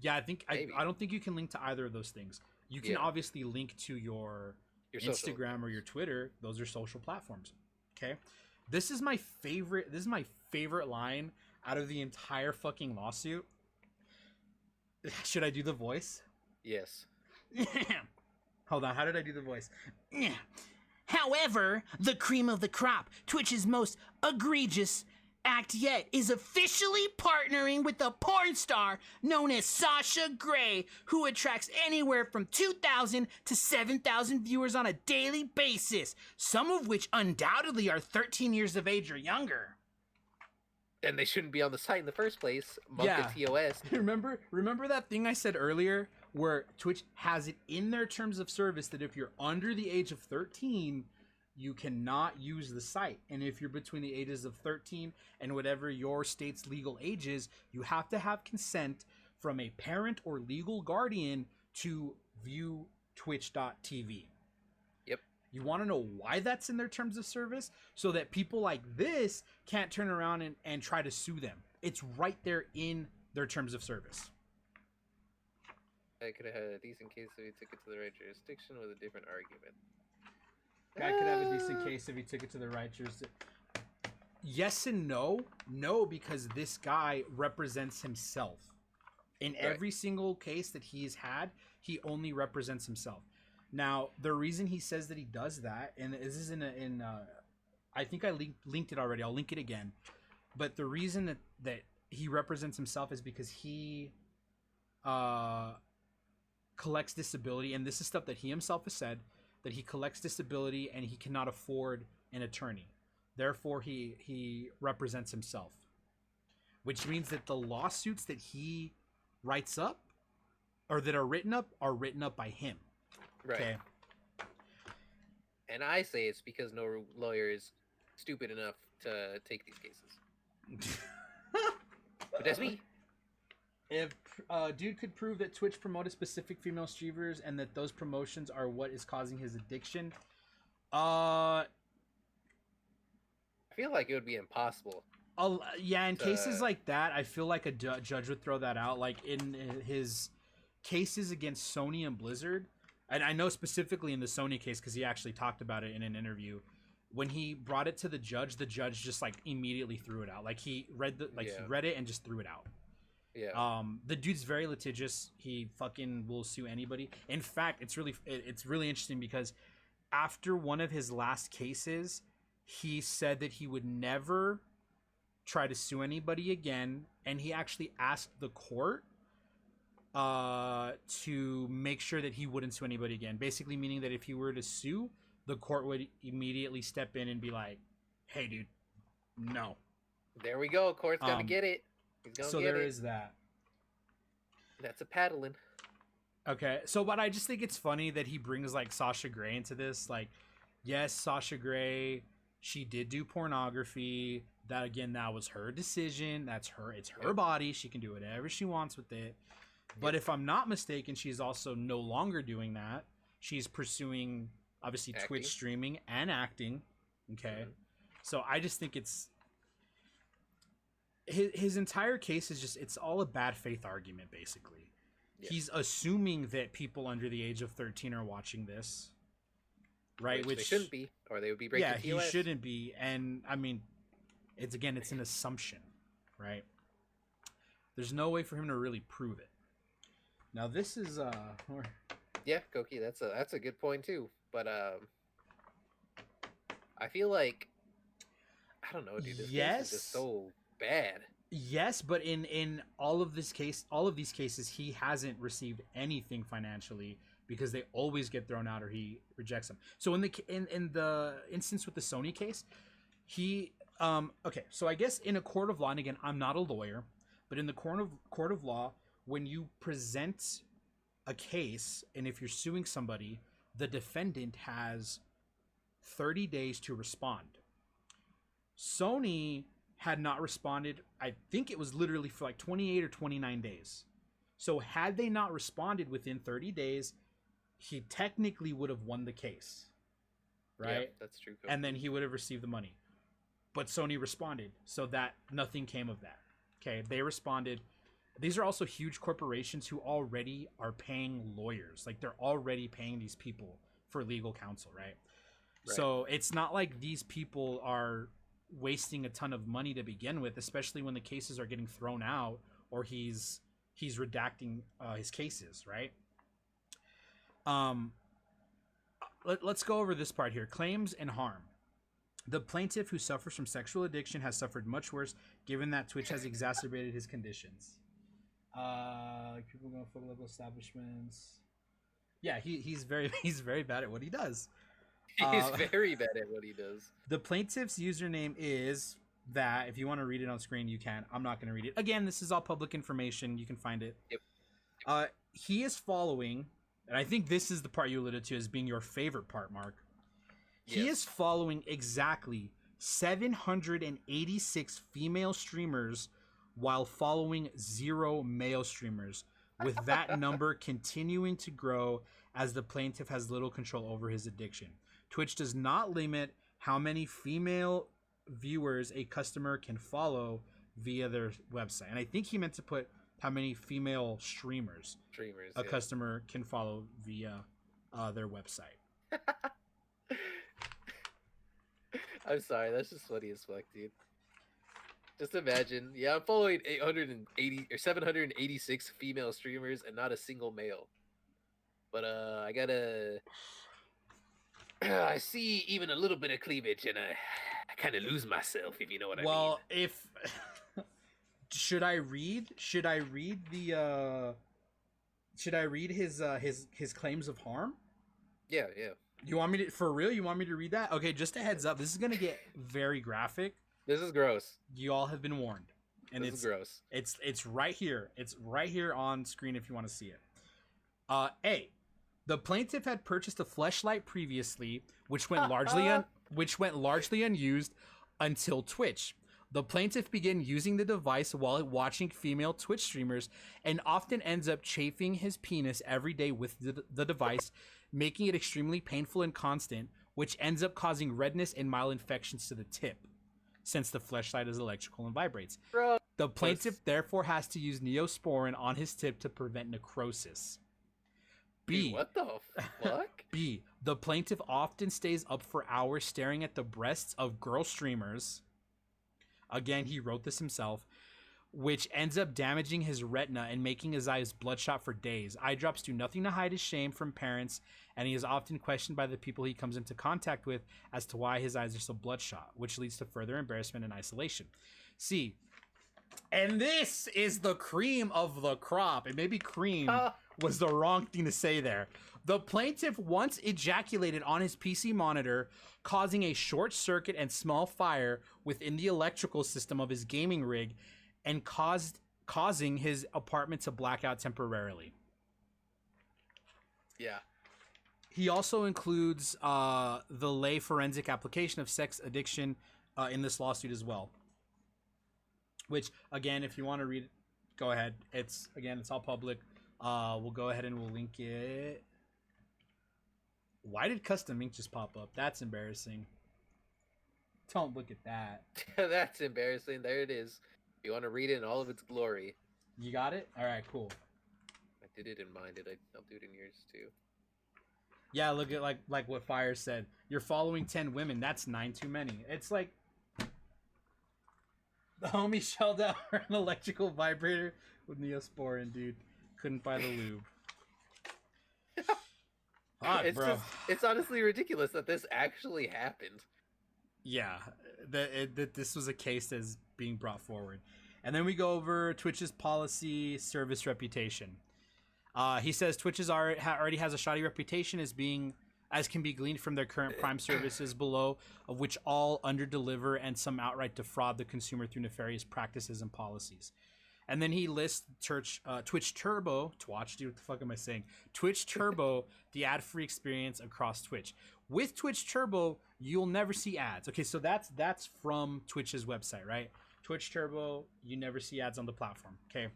Yeah, I don't think you can link to either of those things. You can obviously link to your Instagram or your Twitter. Those are social platforms. Okay. This is my favorite line out of the entire fucking lawsuit. Should I do the voice? Yes. Hold on, how did I do the voice? However, the cream of the crop, Twitch's most egregious act yet, is officially partnering with a porn star known as Sasha Grey, who attracts anywhere from 2,000 to 7,000 viewers on a daily basis, some of which undoubtedly are 13 years of age or younger. And they shouldn't be on the site in the first place. Monka TOS. Remember that thing I said earlier where Twitch has it in their terms of service that if you're under the age of 13, you cannot use the site. And if you're between the ages of 13 and whatever your state's legal age is, you have to have consent from a parent or legal guardian to view twitch.tv. Yep. You want to know why that's in their terms of service? So that people like this can't turn around and try to sue them. It's right there in their terms of service. I could have had a decent case if he took it to the right jurisdiction with a different argument. Guy could have a decent case if he took it to the right jurisdiction. Yes and no. No, because this guy represents himself. In every single case that he's had, he only represents himself. Now, the reason he says that he does that, and this is I think I linked it already. I'll link it again. But the reason that he represents himself is because he collects disability, and this is stuff that he himself has said, that he collects disability and he cannot afford an attorney. Therefore, he represents himself. Which means that the lawsuits that he writes up, or that are written up by him. Right. Okay. And I say it's because no lawyer is stupid enough to take these cases. But that's me. If dude could prove that Twitch promoted specific female streamers and that those promotions are what is causing his addiction, I feel like it would be impossible. Yeah, in cases like that, I feel like a judge would throw that out. Like in his cases against Sony and Blizzard, and I know specifically in the Sony case because he actually talked about it in an interview. When he brought it to the judge just like immediately threw it out. Like he read he read it and just threw it out. Yeah. The dude's very litigious. He fucking will sue anybody. In fact, it's really interesting because after one of his last cases, he said that he would never try to sue anybody again, and he actually asked the court to make sure that he wouldn't sue anybody again. Basically meaning that if he were to sue, the court would immediately step in and be like, "Hey, dude, no." There we go. Court's gonna get it. So there is that. That's a paddling. Okay, but I just think it's funny that he brings like Sasha Grey into this. Like, yes, Sasha Grey She did do pornography. That again, that was her decision. That's her. It's her body. She can do whatever she wants with it. But if I'm not mistaken, she's also no longer doing that. She's pursuing obviously Acting. Twitch streaming and acting. Okay, so I just think it's his entire case is just it's all a bad faith argument basically. He's assuming that people under the age of 13 are watching this, right? Which they shouldn't be, or they would be breaking TOS. He shouldn't be. And I mean, it's an assumption, right? There's no way for him to really prove it. Now this is yeah, Koki, that's a good point too. But I feel like I don't know, dude. This case is just so bad. Yes, but in all of these cases, he hasn't received anything financially because they always get thrown out or he rejects them. So in the instance with the Sony case, he okay. So I guess in a court of law, and again, I'm not a lawyer, but in the court of law, when you present a case and if you're suing somebody, the defendant has 30 days to respond. Sony had not responded. I think it was literally for like 28 or 29 days. So had they not responded within 30 days, he technically would have won the case. Right? Yeah, that's true. Koki. And then he would have received the money. But Sony responded, so that nothing came of that. Okay, they responded. These are also huge corporations who already are paying lawyers. Like they're already paying these people for legal counsel, right? So it's not like these people are wasting a ton of money to begin with, especially when the cases are getting thrown out or he's redacting his cases, right? Let's go over this part here. Claims and harm. The plaintiff who suffers from sexual addiction has suffered much worse given that Twitch has exacerbated his conditions. People going for local establishments. Yeah, he's very bad at what he does. He's very bad at what he does. The plaintiff's username is that. If you want to read it on screen, you can. I'm not going to read it. Again, this is all public information. You can find it. Yep. He is following, and I think this is the part you alluded to as being your favorite part, Mark. He is following exactly 786 female streamers while following 0 male streamers, with that number continuing to grow as the plaintiff has little control over his addiction. Twitch does not limit how many female viewers a customer can follow via their website. And I think he meant to put how many female streamers a customer can follow via their website. I'm sorry, that's just funny as fuck, dude. Just imagine, I'm following 880 or 786 female streamers and not a single male. But I gotta. I see even a little bit of cleavage, and I kind of lose myself, if you know what I mean. Well, if should I read the should I read his claims of harm? Yeah. You want me to, for real? You want me to read that? Okay, just a heads up. This is gonna get very graphic. This is gross. You all have been warned, and this is gross. It's right here. It's right here on screen if you want to see it. A. The plaintiff had purchased a fleshlight previously, which went largely unused until Twitch. The plaintiff began using the device while watching female Twitch streamers and often ends up chafing his penis every day with the device, making it extremely painful and constant, which ends up causing redness and mild infections to the tip, since the fleshlight is electrical and vibrates. Bro. The plaintiff therefore has to use Neosporin on his tip to prevent necrosis. B. Dude, what the fuck? B. The plaintiff often stays up for hours staring at the breasts of girl streamers. Again, he wrote this himself, which ends up damaging his retina and making his eyes bloodshot for days. Eye drops do nothing to hide his shame from parents, and he is often questioned by the people he comes into contact with as to why his eyes are so bloodshot, which leads to further embarrassment and isolation. C. And this is the cream of the crop. And maybe cream was the wrong thing to say there. The plaintiff once ejaculated on his PC monitor, causing a short circuit and small fire within the electrical system of his gaming rig, and causing his apartment to black out temporarily. Yeah. He also includes the lay forensic application of sex addiction in this lawsuit as well. Which, again, if you want to read it, go ahead. It's all public. We'll go ahead and we'll link it. Why did custom ink just pop up? That's embarrassing. Don't look at that. That's embarrassing. There it is. If you want to read it in all of its glory. You got it? All right, cool. I did it in mine. I'll do it in yours too. Yeah, look at like what Fire said. You're following 10 women. That's 9 too many. It's like the homie shelled out an electrical vibrator with Neosporin, dude. Couldn't buy the lube. Fuck, bro. It's honestly ridiculous that this actually happened. Yeah, that this was a case that's being brought forward. And then we go over Twitch's policy, service, reputation. He says Twitch already has a shoddy reputation as can be gleaned from their current Prime services below, of which all underdeliver and some outright defraud the consumer through nefarious practices and policies. And then he lists Twitch Turbo. Dude, what the fuck am I saying? Twitch Turbo, the ad-free experience across Twitch. With Twitch Turbo, you'll never see ads. Okay, so that's from Twitch's website, right? Twitch Turbo, you never see ads on the platform. Okay.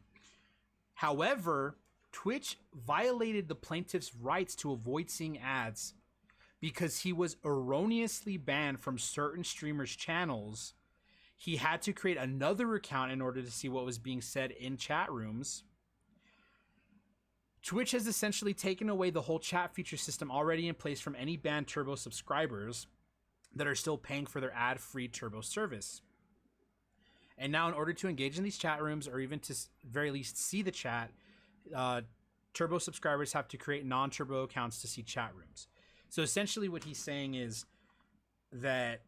However, Twitch violated the plaintiff's rights to avoid seeing ads because he was erroneously banned from certain streamers' channels. He had to create another account in order to see what was being said in chat rooms. Twitch has essentially taken away the whole chat feature system already in place from any banned Turbo subscribers that are still paying for their ad-free Turbo service. And now in order to engage in these chat rooms or even to very least see the chat, Turbo subscribers have to create non-Turbo accounts to see chat rooms. So essentially what he's saying is that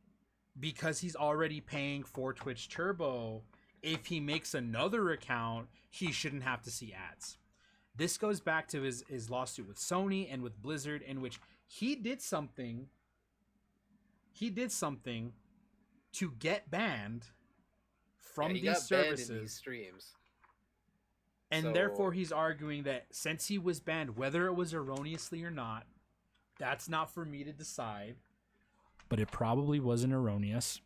because he's already paying for Twitch Turbo, if he makes another account, he shouldn't have to see ads. This goes back to his lawsuit with Sony and with Blizzard, in which he did something to get banned from these services. Banned in these streams. And therefore he's arguing that since he was banned, whether it was erroneously or not, that's not for me to decide. But it probably wasn't erroneous.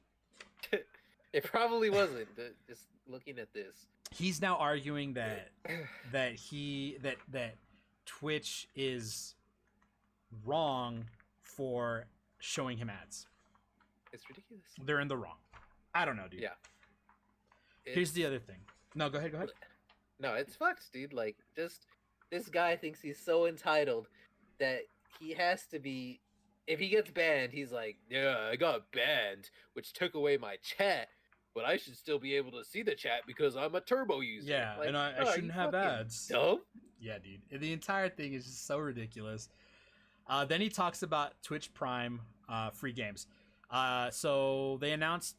It probably wasn't. Just looking at this, he's now arguing that Twitch is wrong for showing him ads. It's ridiculous. They're in the wrong. I don't know, dude. Yeah. Here's the other thing. No, go ahead. No, it's fucked, dude. Like, just this guy thinks he's so entitled that he has to be. If he gets banned, he's like, yeah, I got banned, which took away my chat, but I should still be able to see the chat because I'm a Turbo user. Yeah, like, and I shouldn't have ads. Dumb? Yeah, dude. The entire thing is just so ridiculous. Then he talks about Twitch Prime free games. So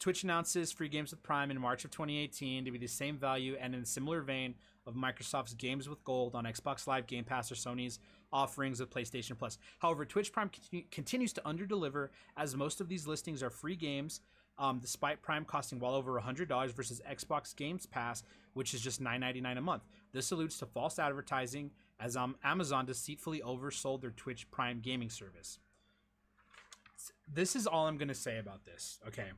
Twitch announces free games with Prime in March of 2018 to be the same value and in a similar vein of Microsoft's Games with Gold on Xbox Live, Game Pass, or Sony's offerings with PlayStation Plus. However, Twitch Prime continues to underdeliver, as most of these listings are free games, despite Prime costing well over $100 versus Xbox Games Pass, which is just $9.99 a month. This alludes to false advertising, as Amazon deceitfully oversold their Twitch Prime gaming service. This is all I'm going to say about this, okay?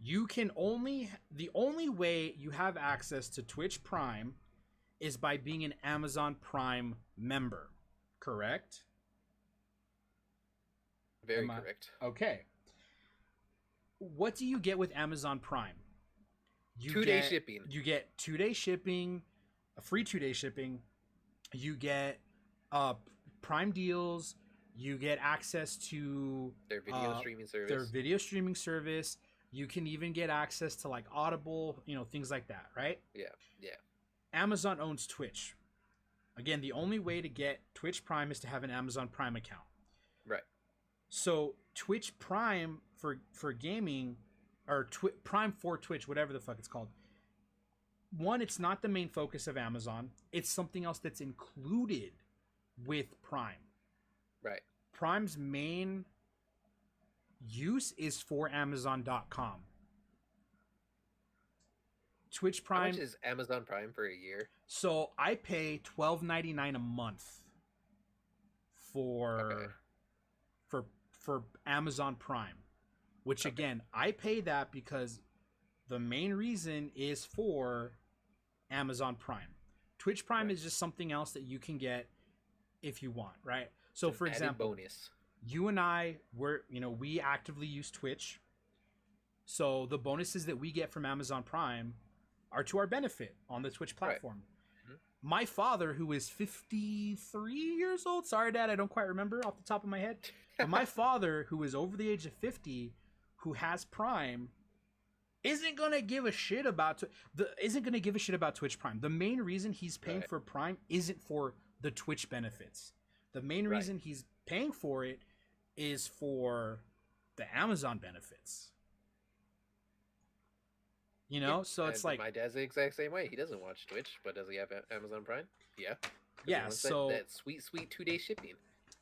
The only way you have access to Twitch Prime is by being an Amazon Prime member, correct? Very correct. Okay. What do you get with Amazon Prime? Two-day shipping. You get 2-day shipping, a free 2-day shipping. You get Prime deals. You get access to their video streaming service. Their video streaming service. You can even get access to like Audible, things like that, right? Yeah. Amazon owns Twitch. Again, the only way to get Twitch Prime is to have an Amazon Prime account. Right. So Twitch Prime for gaming, or Prime for Twitch, whatever the fuck it's called. One, it's not the main focus of Amazon. It's something else that's included with Prime. Right. Prime's main use is for Amazon.com. Twitch Prime. How much is Amazon Prime for a year? So I pay $12.99 a month for for Amazon Prime, which again, I pay that because the main reason is for Amazon Prime. Twitch Prime is just something else that you can get if you want, right? So for example, bonus. You and I we actively use Twitch. So the bonuses that we get from Amazon Prime are to our benefit on the Twitch platform. Right. Mm-hmm. My father, who is 53 years old, sorry dad, I don't quite remember off the top of my head, but my father, who is over the age of 50, who has Prime, isn't gonna give a shit about Twitch Prime. The main reason he's paying for Prime isn't for the Twitch benefits. The main reason he's paying for it is for the Amazon benefits. You know, so it's like my dad's the exact same way. He doesn't watch Twitch, but does he have Amazon Prime? Yeah. Yeah. So that sweet 2-day shipping.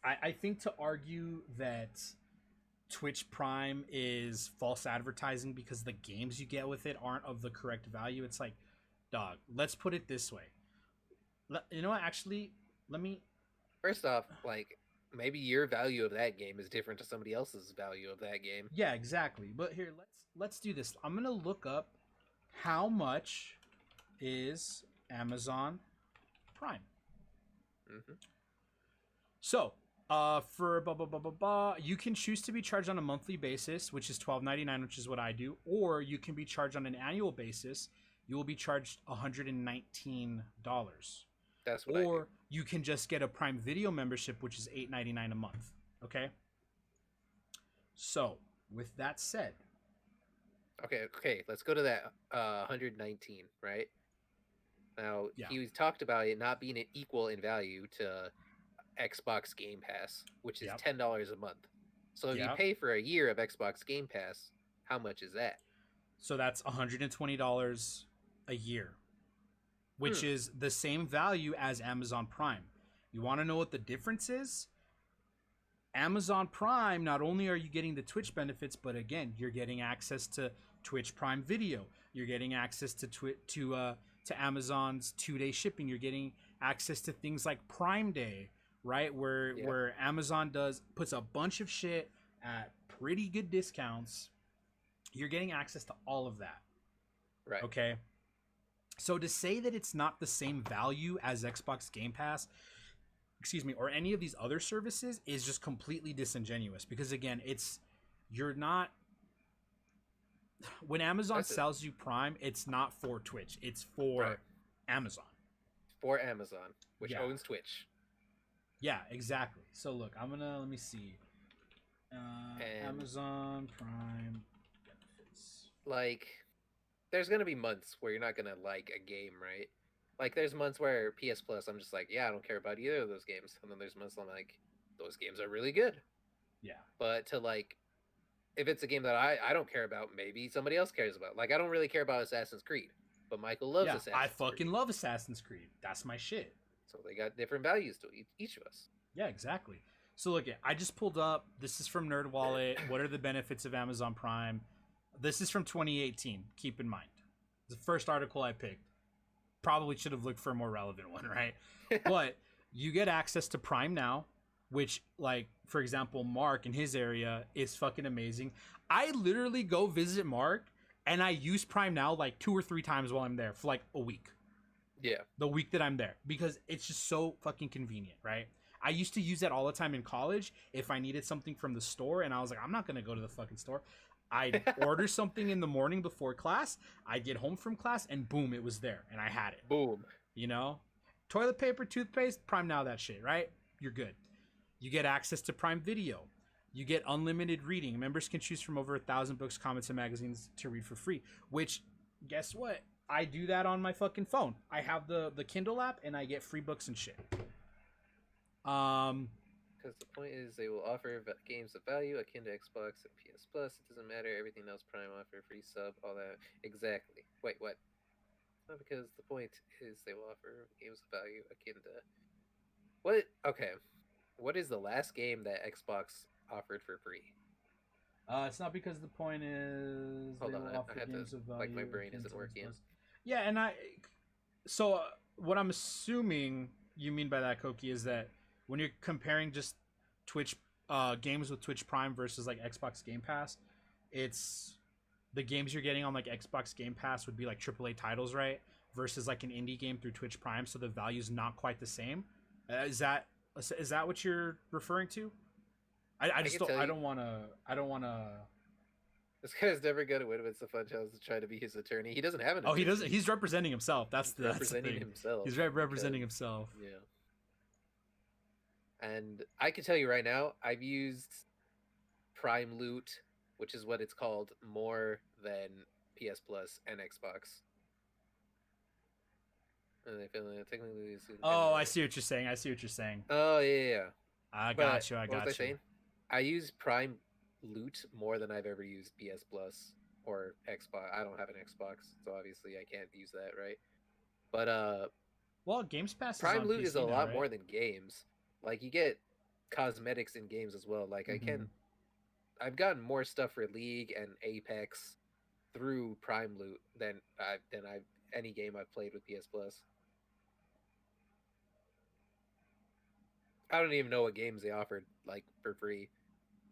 I think to argue that Twitch Prime is false advertising because the games you get with it aren't of the correct value. It's like, dog, let's put it this way. You know what? Actually, let me. First off, like, maybe your value of that game is different to somebody else's value of that game. Yeah, exactly. But here, let's do this. I'm gonna look up how much is Amazon Prime. Mm-hmm. So, for you can choose to be charged on a monthly basis, which is $12.99, which is what I do, or you can be charged on an annual basis. You will be charged $119. That's what I do. Or you can just get a Prime Video membership, which is $8.99 a month. Okay. So, with that said, okay, let's go to that 119, right? Now, he talked about it not being equal in value to Xbox Game Pass, which is $10 a month. So if you pay for a year of Xbox Game Pass, how much is that? So that's $120 a year, which is the same value as Amazon Prime. You want to know what the difference is? Amazon Prime, not only are you getting the Twitch benefits, but again, you're getting access to Twitch Prime Video. You're getting access to Amazon's 2-day shipping. You're getting access to things like Prime Day, right? Where Amazon puts a bunch of shit at pretty good discounts. You're getting access to all of that. Right. Okay. So to say that it's not the same value as Xbox Game Pass, or any of these other services is just completely disingenuous, because again, when Amazon sells you Prime, it's not for Twitch, it's for Amazon. For Amazon, which owns Twitch. Yeah, exactly. So look, let me see. Amazon Prime benefits. Like, there's gonna be months where you're not gonna like a game, right? Like, there's months where PS Plus, I'm just like, I don't care about either of those games. And then there's months I'm like, those games are really good. Yeah. But to, like, if it's a game that I don't care about, maybe somebody else cares about. Like, I don't really care about Assassin's Creed, but Michael loves Assassin's Creed. I fucking love Assassin's Creed. That's my shit. So they got different values to each of us. Yeah, exactly. So look, I just pulled up. This is from NerdWallet. What are the benefits of Amazon Prime? This is from 2018. Keep in mind, the first article I picked. Probably should have looked for a more relevant one, right? But you get access to Prime Now, which, like, for example, Mark in his area is fucking amazing. I literally go visit Mark and I use Prime Now like 2 or 3 times while I'm there for like a week. Yeah. The week that I'm there, because it's just so fucking convenient, right? I used to use that all the time in college if I needed something from the store and I was like, I'm not going to go to the fucking store. I'd order something in the morning before class. I'd get home from class and boom, it was there and I had it. Boom. You know? Toilet paper, toothpaste, Prime Now that shit, right? You're good. You get access to Prime Video. You get unlimited reading. Members can choose from over 1,000 books, comics, and magazines to read for free. Which, guess what? I do that on my fucking phone. I have the Kindle app and I get free books and shit. Because the point is, they will offer games of value akin to Xbox and PS Plus. It doesn't matter. Everything else Prime offer, free sub, all that. Exactly. Wait, what? Not because the point is they will offer games of value akin to... What? Okay. What is the last game that Xbox offered for free? It's not because the point is Hold they on, will offer I had games to, of value. like, my brain akin isn't to working. Xbox. Yeah, and what I'm assuming you mean by that, Koki, is that when you're comparing just Twitch games with Twitch Prime versus like Xbox Game Pass, it's the games you're getting on like Xbox Game Pass would be like AAA titles, right? Versus like an indie game through Twitch Prime, so the value's not quite the same. Is that what you're referring to? I don't want to. This guy's never gonna win with the fun challenge to try to be his attorney. He doesn't have an attorney. Oh, he doesn't. He's representing himself. That's representing himself. He's representing himself. Yeah. And I can tell you right now, I've used Prime Loot, which is what it's called, more than PS Plus and Xbox. And I feel like technically. Oh, I see what you're saying. Oh yeah. I got you. What was I saying? I use Prime Loot more than I've ever used PS Plus or Xbox. I don't have an Xbox, so obviously I can't use that, right? But well, Games Pass. Prime Loot PC is a lot right? more than games. Like you get cosmetics in games as well. Like I've gotten more stuff for League and Apex through Prime Loot than I've any game I've played with PS Plus. I don't even know what games they offered like for free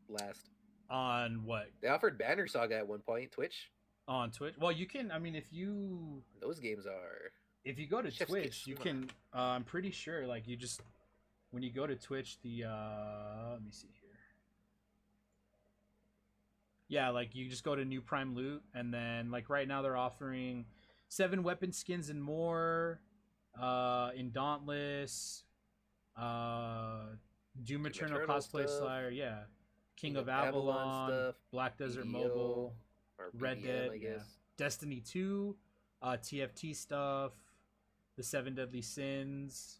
last. On what? They offered Banner Saga at one point, Twitch. On Twitch? Well, you can. I mean, if you those games are. If you go to Twitch, you can. I'm pretty sure. Like you just when you go to Twitch, the let me see here. Yeah, like you just go to New Prime Loot, and then like right now they're offering 7 weapon skins and more, in Dauntless, Doom Eternal cosplay stuff. Slayer, yeah. King of Avalon stuff, Black Desert BDO, Mobile, or Red BDM, Dead, I guess. yeah. Destiny 2, TFT stuff, The 7 Deadly Sins,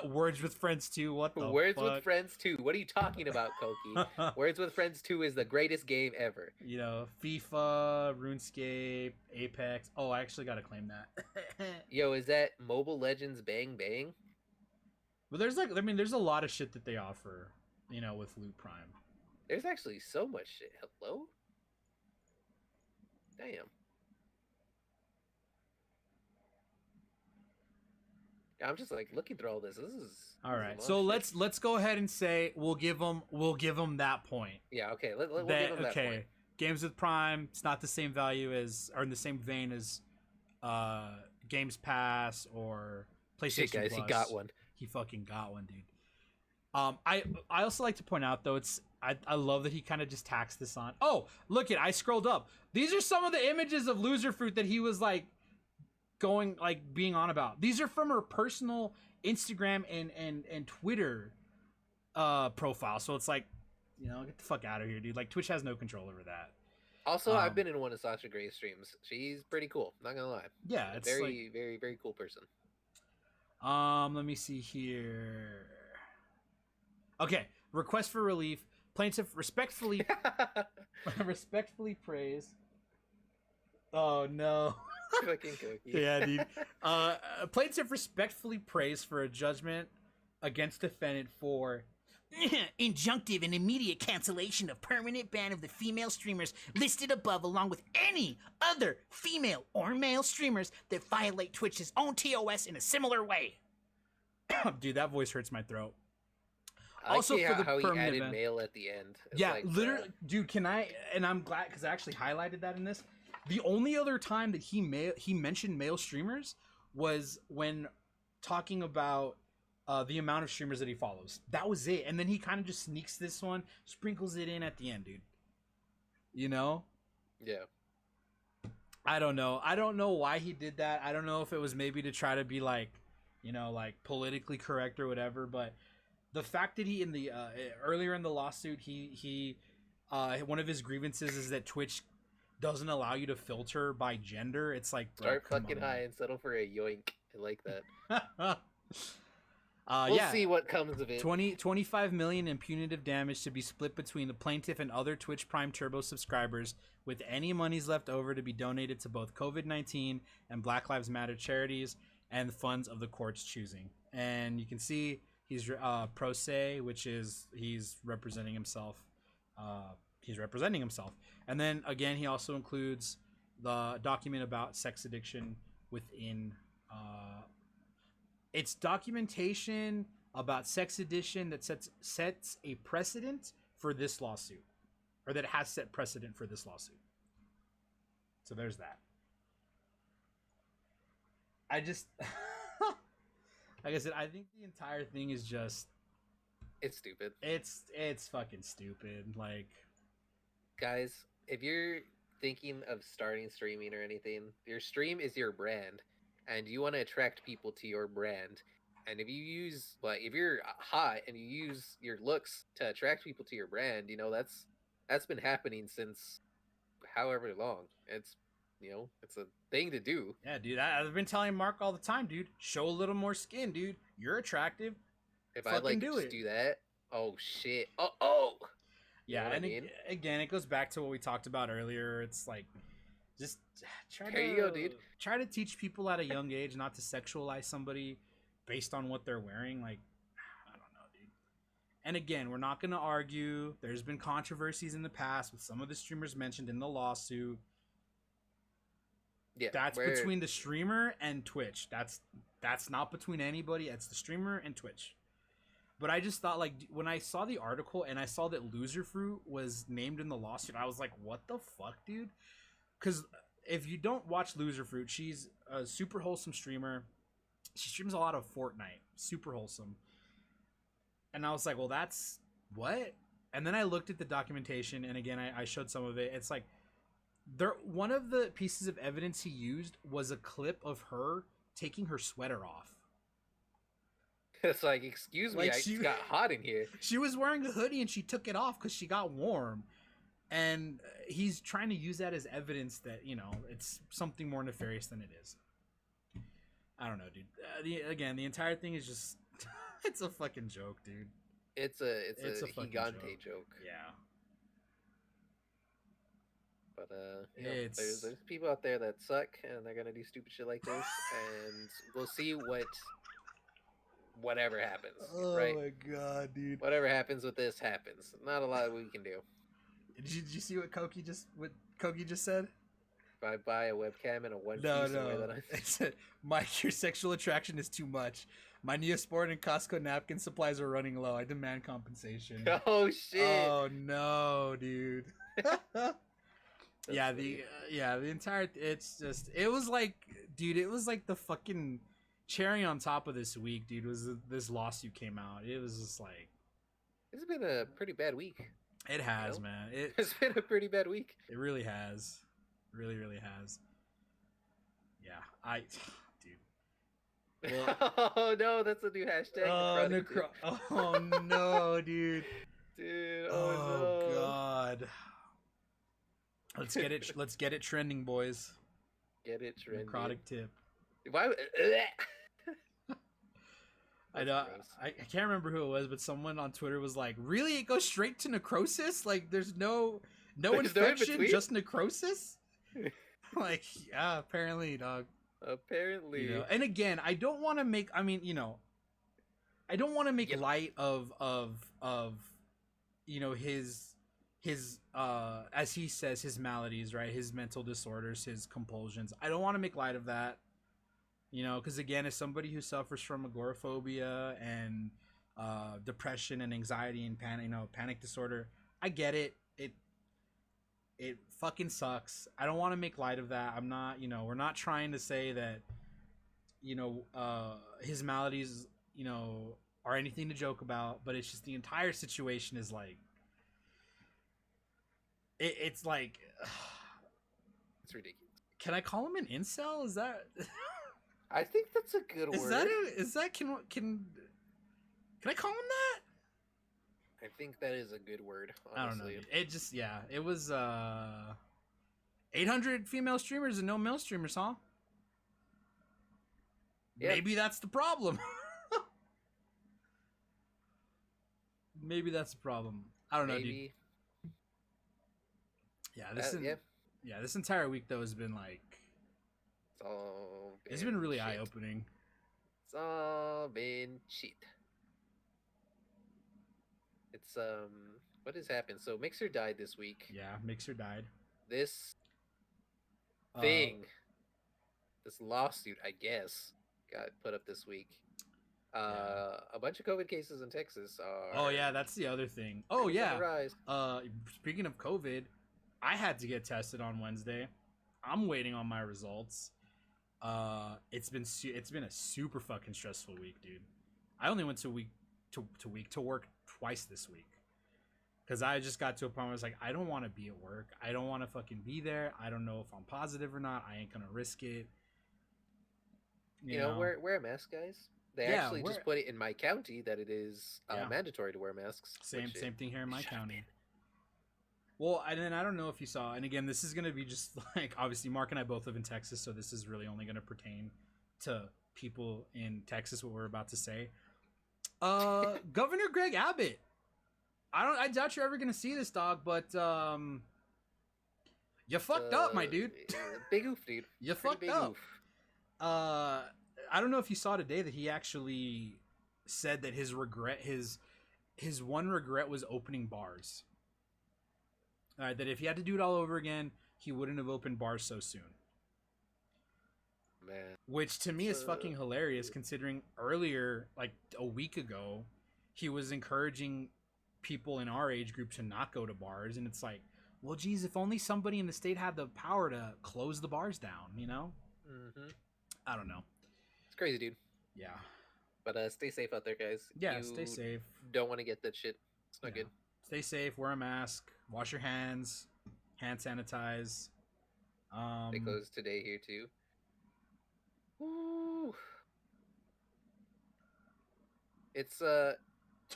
Words with Friends 2, what the Words fuck? with Friends 2, what are you talking about, Koki? Words with Friends 2 is the greatest game ever. You know, FIFA, RuneScape, Apex. Oh, I actually gotta claim that. Yo, is that Mobile Legends Bang Bang? But there's like, I mean, there's a lot of shit that they offer, you know, with Loot Prime. There's actually so much shit. Hello? Damn. I'm just like looking through all this. This is all right. So let's go ahead and say we'll give them that point. Yeah. Okay. We'll give them that point. Games with Prime, it's not the same value as, or in the same vein as, Games Pass or PlayStation Shit, guys, Plus. he got one. He fucking got one, dude. I also like to point out though, I love that he kind of just taxed this on. Oh, look I scrolled up. These are some of the images of Loser Fruit that he was like being on about. These are from her personal Instagram and Twitter profile. So it's like, you know, get the fuck out of here, dude. Like Twitch has no control over that. Also, I've been in one of Sasha Gray's streams. She's pretty cool. Not gonna lie. Yeah, it's very, very, very cool person. Let me see here. Okay, request for relief. Plaintiff respectfully prays. Oh no. Fucking Cookie. Yeah, dude. Plaintiff respectfully prays for a judgment against defendant for injunctive and immediate cancellation of permanent ban of the female streamers listed above, along with any other female or male streamers that violate Twitch's own TOS in a similar way. Dude, that voice hurts my throat. Also, for how he added ban. Male at the end. It's yeah, like, literally, dude. Can I? And I'm glad because I actually highlighted that in this. The only other time that he mentioned male streamers was when talking about the amount of streamers that he follows. That was it. And then he kind of just sneaks this one, sprinkles it in at the end, dude. You know? Yeah. I don't know. I don't know why he did that. I don't know if it was maybe to try to be like, you know, like politically correct or whatever. But the fact that he in the earlier in the lawsuit, he one of his grievances is that Twitch doesn't allow you to filter by gender. It's like, bro, start fucking high and settle for a yoink. I like that. We'll see what comes of it. 25 million in punitive damage to be split between the plaintiff and other Twitch Prime Turbo subscribers, with any monies left over to be donated to both COVID-19 and Black Lives Matter charities and funds of the court's choosing. And you can see he's pro se, which is he's representing himself. And then again, he also includes the document about sex addiction within it's documentation about sex addiction that sets a precedent for this lawsuit, or that has set precedent for this lawsuit. So there's that. I just, like I said, I think the entire thing is just, it's stupid. It's fucking stupid. Like, guys, if you're thinking of starting streaming or anything, your stream is your brand, and you want to attract people to your brand. And if you use, like, if you're hot and you use your looks to attract people to your brand, you know, that's been happening since however long. It's, you know, it's a thing to do. Yeah, dude. I've been telling Mark all the time, dude. Show a little more skin, dude. You're attractive. If I like do that, oh shit. Oh. Yeah, you know and again, it goes back to what we talked about earlier. It's like, just try to teach people at a young age not to sexualize somebody based on what they're wearing. Like, I don't know, dude. And again, we're not going to argue. There's been controversies in the past with some of the streamers mentioned in the lawsuit. Yeah, that's between the streamer and Twitch. That's not between anybody. It's the streamer and Twitch. But I just thought, like, when I saw the article and I saw that Loser Fruit was named in the lawsuit, I was like, what the fuck, dude? Because if you don't watch Loser Fruit, she's a super wholesome streamer. She streams a lot of Fortnite. Super wholesome. And I was like, well, that's what? And then I looked at the documentation, and again, I showed some of it. It's like, one of the pieces of evidence he used was a clip of her taking her sweater off. It's like, excuse me, it got hot in here. She was wearing a hoodie and she took it off because she got warm. And he's trying to use that as evidence that, you know, it's something more nefarious than it is. I don't know, dude. The entire thing is just, it's a fucking joke, dude. It's a gigante joke. Yeah. But you know, there's people out there that suck and they're gonna do stupid shit like this, and we'll see whatever happens. Right? Oh my god, dude! Whatever happens with this happens. Not a lot we can do. Did you see what Koki just said? If I buy a webcam and a one piece, no. It said, Mike, your sexual attraction is too much. My Neosport and Costco napkin supplies are running low. I demand compensation. Oh shit! Oh no, dude. The entire, it was like the fucking cherry on top of this week, dude. Was this lawsuit came out? It was just like, it's been a pretty bad week. It has, man. It's been a pretty bad week. It really has, really has. Yeah, dude. Well, oh no, that's a new hashtag. Oh no, dude. Dude, oh no. God. Let's get it trending, boys. Get it trending. Necrotic tip. Why? I know. I can't remember who it was, but someone on Twitter was like, "Really? It goes straight to necrosis? Like, there's no infection, just necrosis?" Like, yeah, apparently, dog. Apparently. You know? And again, I don't want to make. I mean, you know, I don't want to make light of you know, his as he says, his maladies, right? His mental disorders, his compulsions. I don't want to make light of that. You know, because again, as somebody who suffers from agoraphobia and depression and anxiety and panic disorder, I get it. It fucking sucks. I don't want to make light of that. I'm not, you know, we're not trying to say that, you know, his maladies, you know, are anything to joke about. But it's just the entire situation is like, it's like, it's ridiculous. Can I call him an incel? Is that? I think that's a good word. Can I call him that? I think that is a good word, honestly. I don't know. It just, it was 800 female streamers and no male streamers, huh? Yeah. Maybe that's the problem. Maybe that's the problem. I don't know, dude. Yeah, this entire week though has been like, it's been really eye-opening. It's all been shit. It's what has happened? So Mixer died this week. Yeah, Mixer died. This thing, this lawsuit, I guess, got put up this week. A bunch of COVID cases in Texas are. Oh yeah, that's the other thing. Oh pretty much on yeah. the rise. Speaking of COVID, I had to get tested on Wednesday. I'm waiting on my results. It's been a super fucking stressful week, dude. I only went to work twice this week. Because I just got to a point where I was like, I don't want to be at work. I don't want to fucking be there. I don't know if I'm positive or not. I ain't gonna risk it. You know, wear a mask, guys. They actually just put it in my county that it is mandatory to wear masks. Same thing here in my county. Well, and then I don't know if you saw, and again, this is going to be just like, obviously, Mark and I both live in Texas, so this is really only going to pertain to people in Texas, what we're about to say. Governor Greg Abbott. I doubt you're ever going to see this, dog, but you fucked up, my dude. Big oof, dude. You fucked up. Oof. I don't know if you saw today that he actually said that his one regret was opening bars. That if he had to do it all over again, he wouldn't have opened bars so soon. Man. Which to me is fucking hilarious, considering earlier, like a week ago, he was encouraging people in our age group to not go to bars, and it's like, well, geez, if only somebody in the state had the power to close the bars down, you know? Mm-hmm. I don't know. It's crazy, dude. Yeah. But stay safe out there, guys. Yeah, stay safe. Don't want to get that shit. It's not good. Stay safe. Wear a mask. Wash your hands. Hand sanitize. It goes today here too. Ooh. It's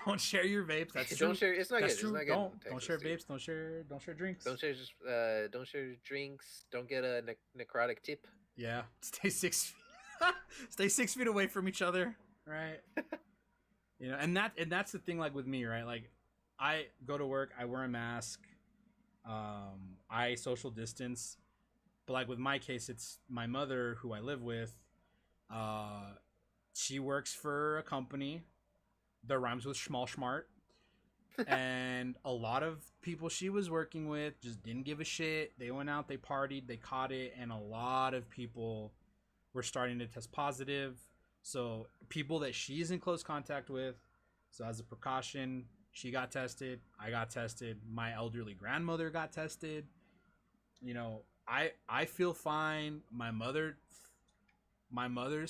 Don't share your vapes. That's don't true. share. It's not That's good. true. It's not good. Don't share vapes. Don't share drinks. Don't share drinks. Don't get a necrotic tip. Yeah. Stay 6 feet. Stay 6 feet away from each other. Right. You know, and that's the thing. Like with me, right? Like, I go to work. I wear a mask. I social distance. But like with my case, it's my mother who I live with. She works for a company that rhymes with schmall-schmart. And a lot of people she was working with just didn't give a shit. They went out, they partied, they caught it, and a lot of people were starting to test positive. So people that she's in close contact with, so as a precaution, she got tested, I got tested, my elderly grandmother got tested. You know, I feel fine. My mother's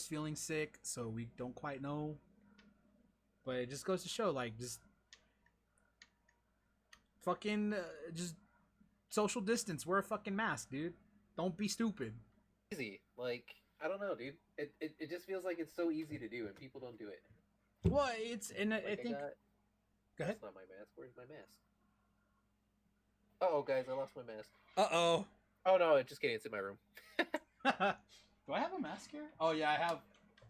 feeling sick, so we don't quite know. But it just goes to show, like, just fucking just social distance. Wear a fucking mask, dude. Don't be stupid. Easy. Like, I don't know, dude. It just feels like it's so easy to do and people don't do it. Well, it's and like I think. Go ahead. That's not my mask. Where's my mask? Uh-oh, guys, I lost my mask. Uh-oh. Oh no, just kidding. It's in my room. Do I have a mask here? Oh yeah,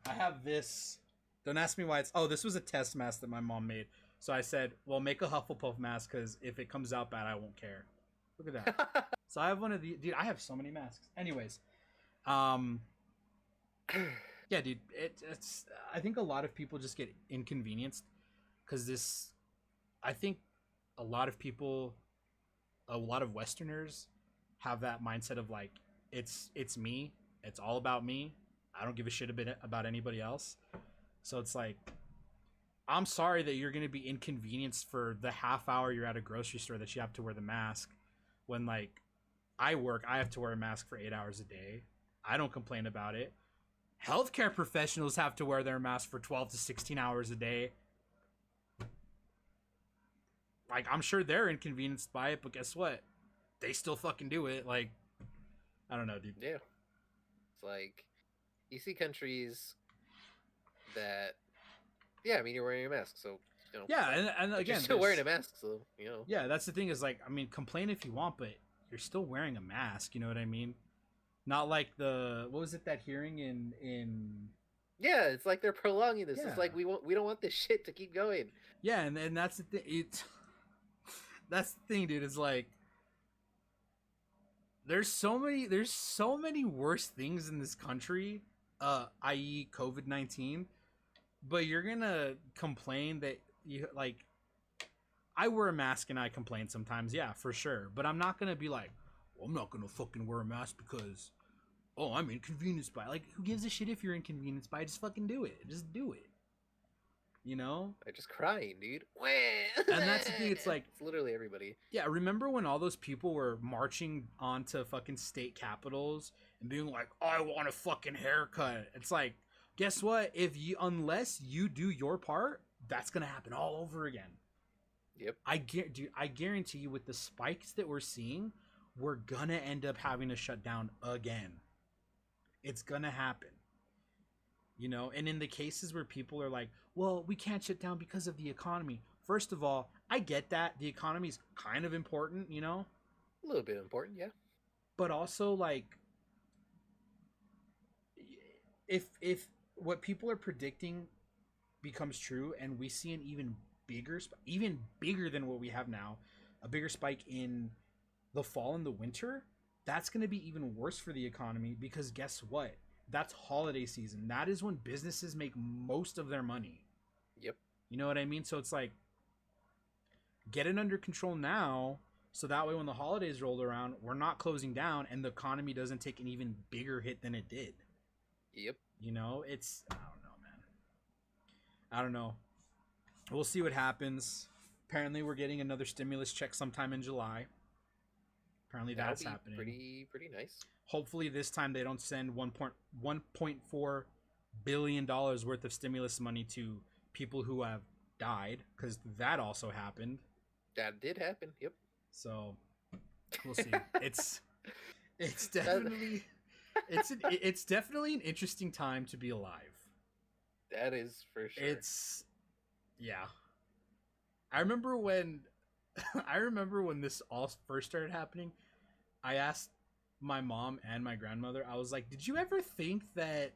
I have this. Don't ask me why it's. Oh, this was a test mask that my mom made. So I said, well, make a Hufflepuff mask because if it comes out bad, I won't care. Look at that. So I have one of the. Dude, I have so many masks. Anyways, yeah, dude, it's. I think a lot of people just get inconvenienced because this. I think a lot of people, a lot of Westerners, have that mindset of like, it's me. It's all about me. I don't give a shit about anybody else. So it's like, I'm sorry that you're going to be inconvenienced for the half hour you're at a grocery store that you have to wear the mask. When like I have to wear a mask for 8 hours a day. I don't complain about it. Healthcare professionals have to wear their mask for 12 to 16 hours a day. Like, I'm sure they're inconvenienced by it, but guess what? They still fucking do it. Like, I don't know, dude. Yeah. It's like, you see countries that, yeah, I mean, you're wearing a mask, so, you know. Yeah, and again, you're still wearing a mask, so, you know. Yeah, that's the thing is, like, I mean, complain if you want, but you're still wearing a mask, you know what I mean? Not like what was it, that hearing in... Yeah, it's like they're prolonging this. Yeah. It's like we don't want this shit to keep going. Yeah, and that's the thing. That's the thing, dude. It's like there's so many worse things in this country, i.e. COVID-19, but you're gonna complain that you like. I wear a mask and I complain sometimes, yeah, for sure. But I'm not gonna be like, well, I'm not gonna fucking wear a mask because, oh, I'm inconvenienced by it. Like, who gives a shit if you're inconvenienced by it? Just fucking do it. Just do it. you know? They're just crying, dude. And that's the thing, it's like, it's literally everybody. yeah, remember when all those people were marching onto fucking state capitals and being like, I want a fucking haircut? It's like, guess what? Unless you do your part, that's gonna happen all over again. Yep. I guarantee you, with the spikes that we're seeing, we're gonna end up having to shut down again. It's gonna happen. You know, and in the cases where people are like, well, we can't shut down because of the economy. First of all, I get that. The economy is kind of important, you know? A little bit important, yeah. But also, like, if what people are predicting becomes true and we see an even bigger than what we have now, a bigger spike in the fall and the winter, that's going to be even worse for the economy, because guess what? That's holiday season. That is when businesses make most of their money. Yep. You know what I mean? So it's like, get it under control now, so that way when the holidays roll around, we're not closing down and the economy doesn't take an even bigger hit than it did. Yep. You know, it's, I don't know, man. I don't know. We'll see what happens. Apparently we're getting another stimulus check sometime in July. Apparently that's happening. Pretty nice. Hopefully this time they don't send $1.4 billion worth of stimulus money to people who have died, because that also happened. That did happen. Yep. So we'll see. it's definitely it's definitely an interesting time to be alive. That is for sure. Yeah. I remember when this all first started happening, I asked my mom and my grandmother, I was like, did you ever think that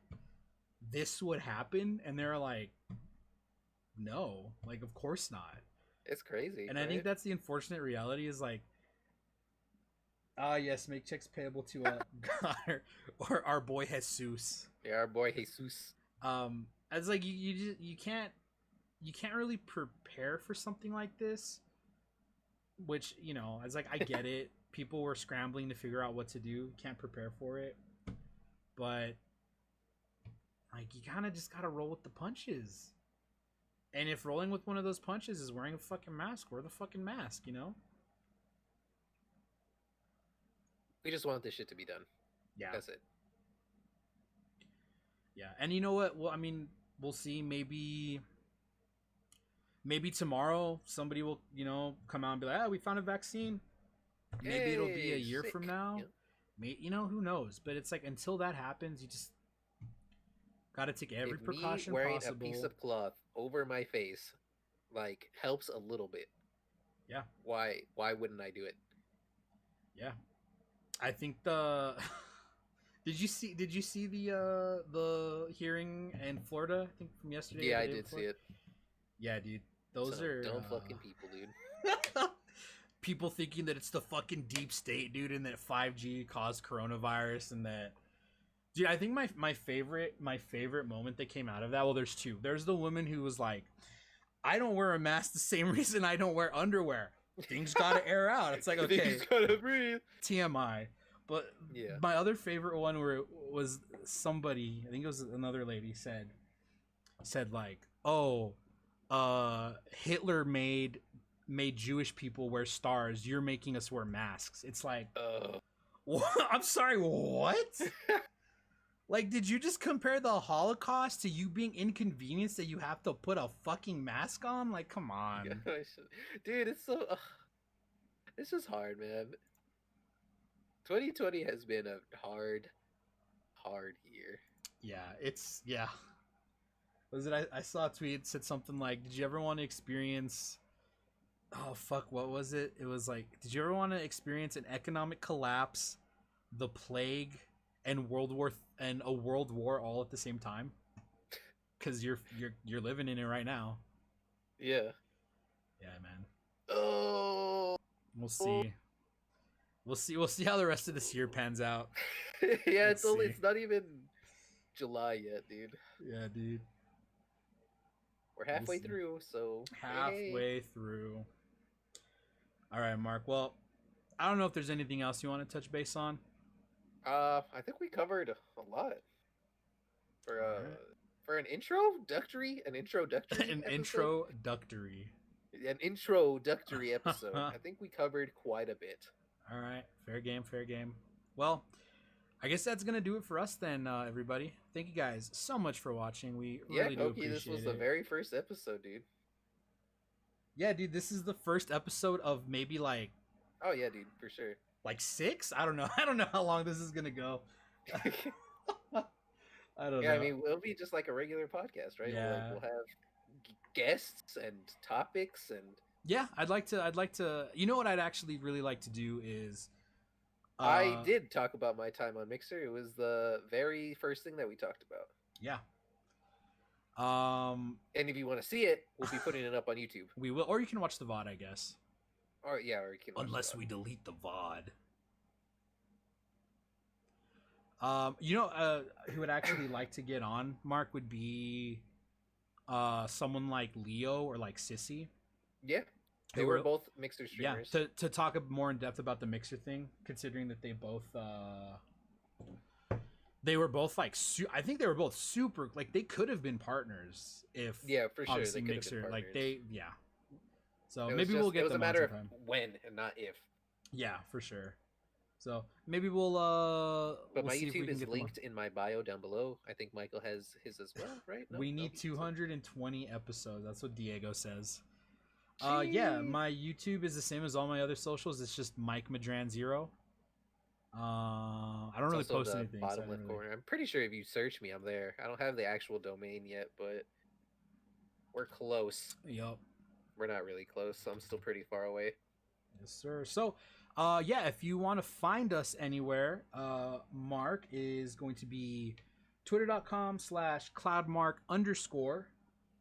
this would happen? And they're like, no, like, of course not. It's crazy. And right? I think that's the unfortunate reality, is like, yes, make checks payable to or our boy Jesus. Yeah, our boy Jesus. It's like you can't really prepare for something like this, which, you know, it's like, I get it. People were scrambling to figure out what to do. You can't prepare for it, but like, you kind of just gotta roll with the punches. And if rolling with one of those punches is wearing a fucking mask, wear the fucking mask, you know? We just want this shit to be done. Yeah. That's it. Yeah. And you know what? Well, I mean, we'll see. Maybe tomorrow somebody will, you know, come out and be like, we found a vaccine. Maybe it'll be a year from now. Yeah. You know, who knows? But it's like, until that happens, you just got to take every precaution wearing possible. A piece of cloth over my face, like, helps a little bit. Yeah. Why wouldn't I do it? Yeah. I think Did you see the hearing in Florida? I think from yesterday. Yeah, I did see it. Yeah, dude. Those are dumb fucking people, dude. People thinking that it's the fucking deep state, dude, and that 5G caused coronavirus, and that, dude, I think my favorite moment that came out of that, well, there's two. There's the woman who was like, I don't wear a mask the same reason I don't wear underwear. Things gotta air out. It's like, okay, things gotta breathe. TMI. But yeah, my other favorite one was somebody, I think it was another lady, said like, oh, Hitler made Jewish people wear stars. You're making us wear masks. It's like, I'm sorry, what? Like, did you just compare the Holocaust to you being inconvenienced that you have to put a fucking mask on? Like, come on. Dude, it's so... this is hard, man. 2020 has been a hard year. Yeah. Was it? I saw a tweet that said something like, did you ever want to experience... Oh, fuck, what was it? It was like, did you ever want to experience an economic collapse, the plague, and a world war all at the same time? Because you're living in it right now. Yeah. Yeah, man. Oh. We'll see. We'll see how the rest of this year pans out. Yeah, it's not even July yet, dude. Yeah, dude. We're halfway through, so halfway through. All right, Mark. Well, I don't know if there's anything else you want to touch base on. I think we covered a lot for For an introductory An episode? introductory. An introductory episode. I think we covered quite a bit. All right, fair game, fair game. Well, I guess that's gonna do it for us then, everybody. Thank you guys so much for watching. We really do appreciate it. This was the very first episode, dude. Yeah, dude, this is the first episode of maybe like. Oh yeah, dude, for sure. Like 6? I don't know. I don't know how long this is gonna go. I don't know. I mean, it'll be just like a regular podcast, right? Yeah. We'll have guests and topics and. Yeah, I'd like to. You know what I'd actually really like to do is. I did talk about my time on Mixer. It was the very first thing that we talked about. Yeah. And if you want to see it, we'll be putting it up on YouTube. We will, or you can watch the VOD, I guess. Or you can. Unless we delete the VOD. You know, who would actually like to get on, Mark, would be someone like Leo or like Sissy. Yeah, they were both Mixer streamers. Yeah, to talk more in depth about the Mixer thing, considering that they both were both like I think they were both super, like they could have been partners if for sure obviously they Mixer like So maybe we'll get them. It was a matter of when and not if. Yeah, for sure. So maybe we'll. But my YouTube is linked in my bio down below. I think Michael has his as well, right? We need 220 episodes. That's what Diego says. Yeah, my YouTube is the same as all my other socials. It's just Mike Madran 0. I don't really post anything. Bottom left corner. I'm pretty sure if you search me, I'm there. I don't have the actual domain yet, but we're close. Yup. We're not really close, so I'm still pretty far away. Yes, sir. So, yeah, if you want to find us anywhere, Mark is going to be twitter.com/cloudmark_.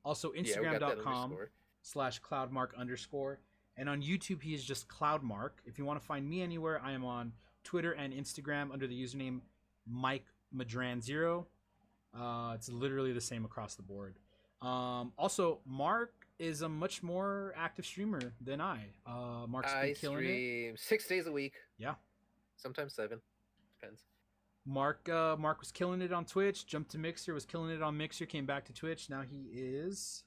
Also Instagram.com/cloudmark_. And on YouTube, he is just Cloudmark. If you want to find me anywhere, I am on Twitter and Instagram under the username Mike Madran0. It's literally the same across the board. Also, Mark is a much more active streamer than I. Mark's been killing it. 6 days a week. Yeah. Sometimes 7. Depends. Mark was killing it on Twitch, jumped to Mixer, was killing it on Mixer, came back to Twitch. Now he is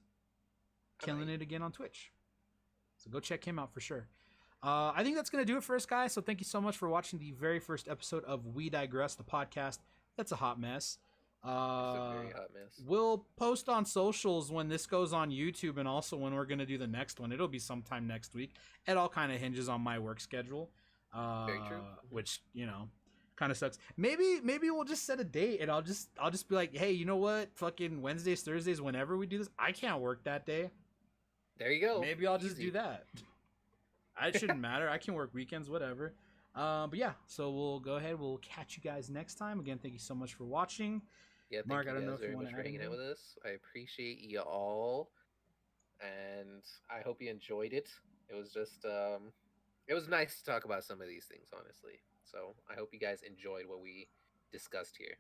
killing it again on Twitch. So go check him out for sure. I think that's going to do it for us, guys. So thank you so much for watching the very first episode of We Digress, the podcast. That's a hot mess. It's a very hot mess. We'll post on socials when this goes on YouTube, and also when we're going to do the next one. It'll be sometime next week. It all kind of hinges on my work schedule. Very true. Which, you know, kind of sucks. Maybe we'll just set a date, and I'll just be like, hey, you know what? Fucking Wednesdays, Thursdays, whenever we do this, I can't work that day. There you go. Maybe I'll just do that. It shouldn't matter. I can work weekends, whatever. But yeah, so we'll go ahead. We'll catch you guys next time. Again, thank you so much for watching. Yeah, Mark, I don't know if you want to hanging out with us. I appreciate you all, and I hope you enjoyed it. It was just, it was nice to talk about some of these things, honestly. So I hope you guys enjoyed what we discussed here.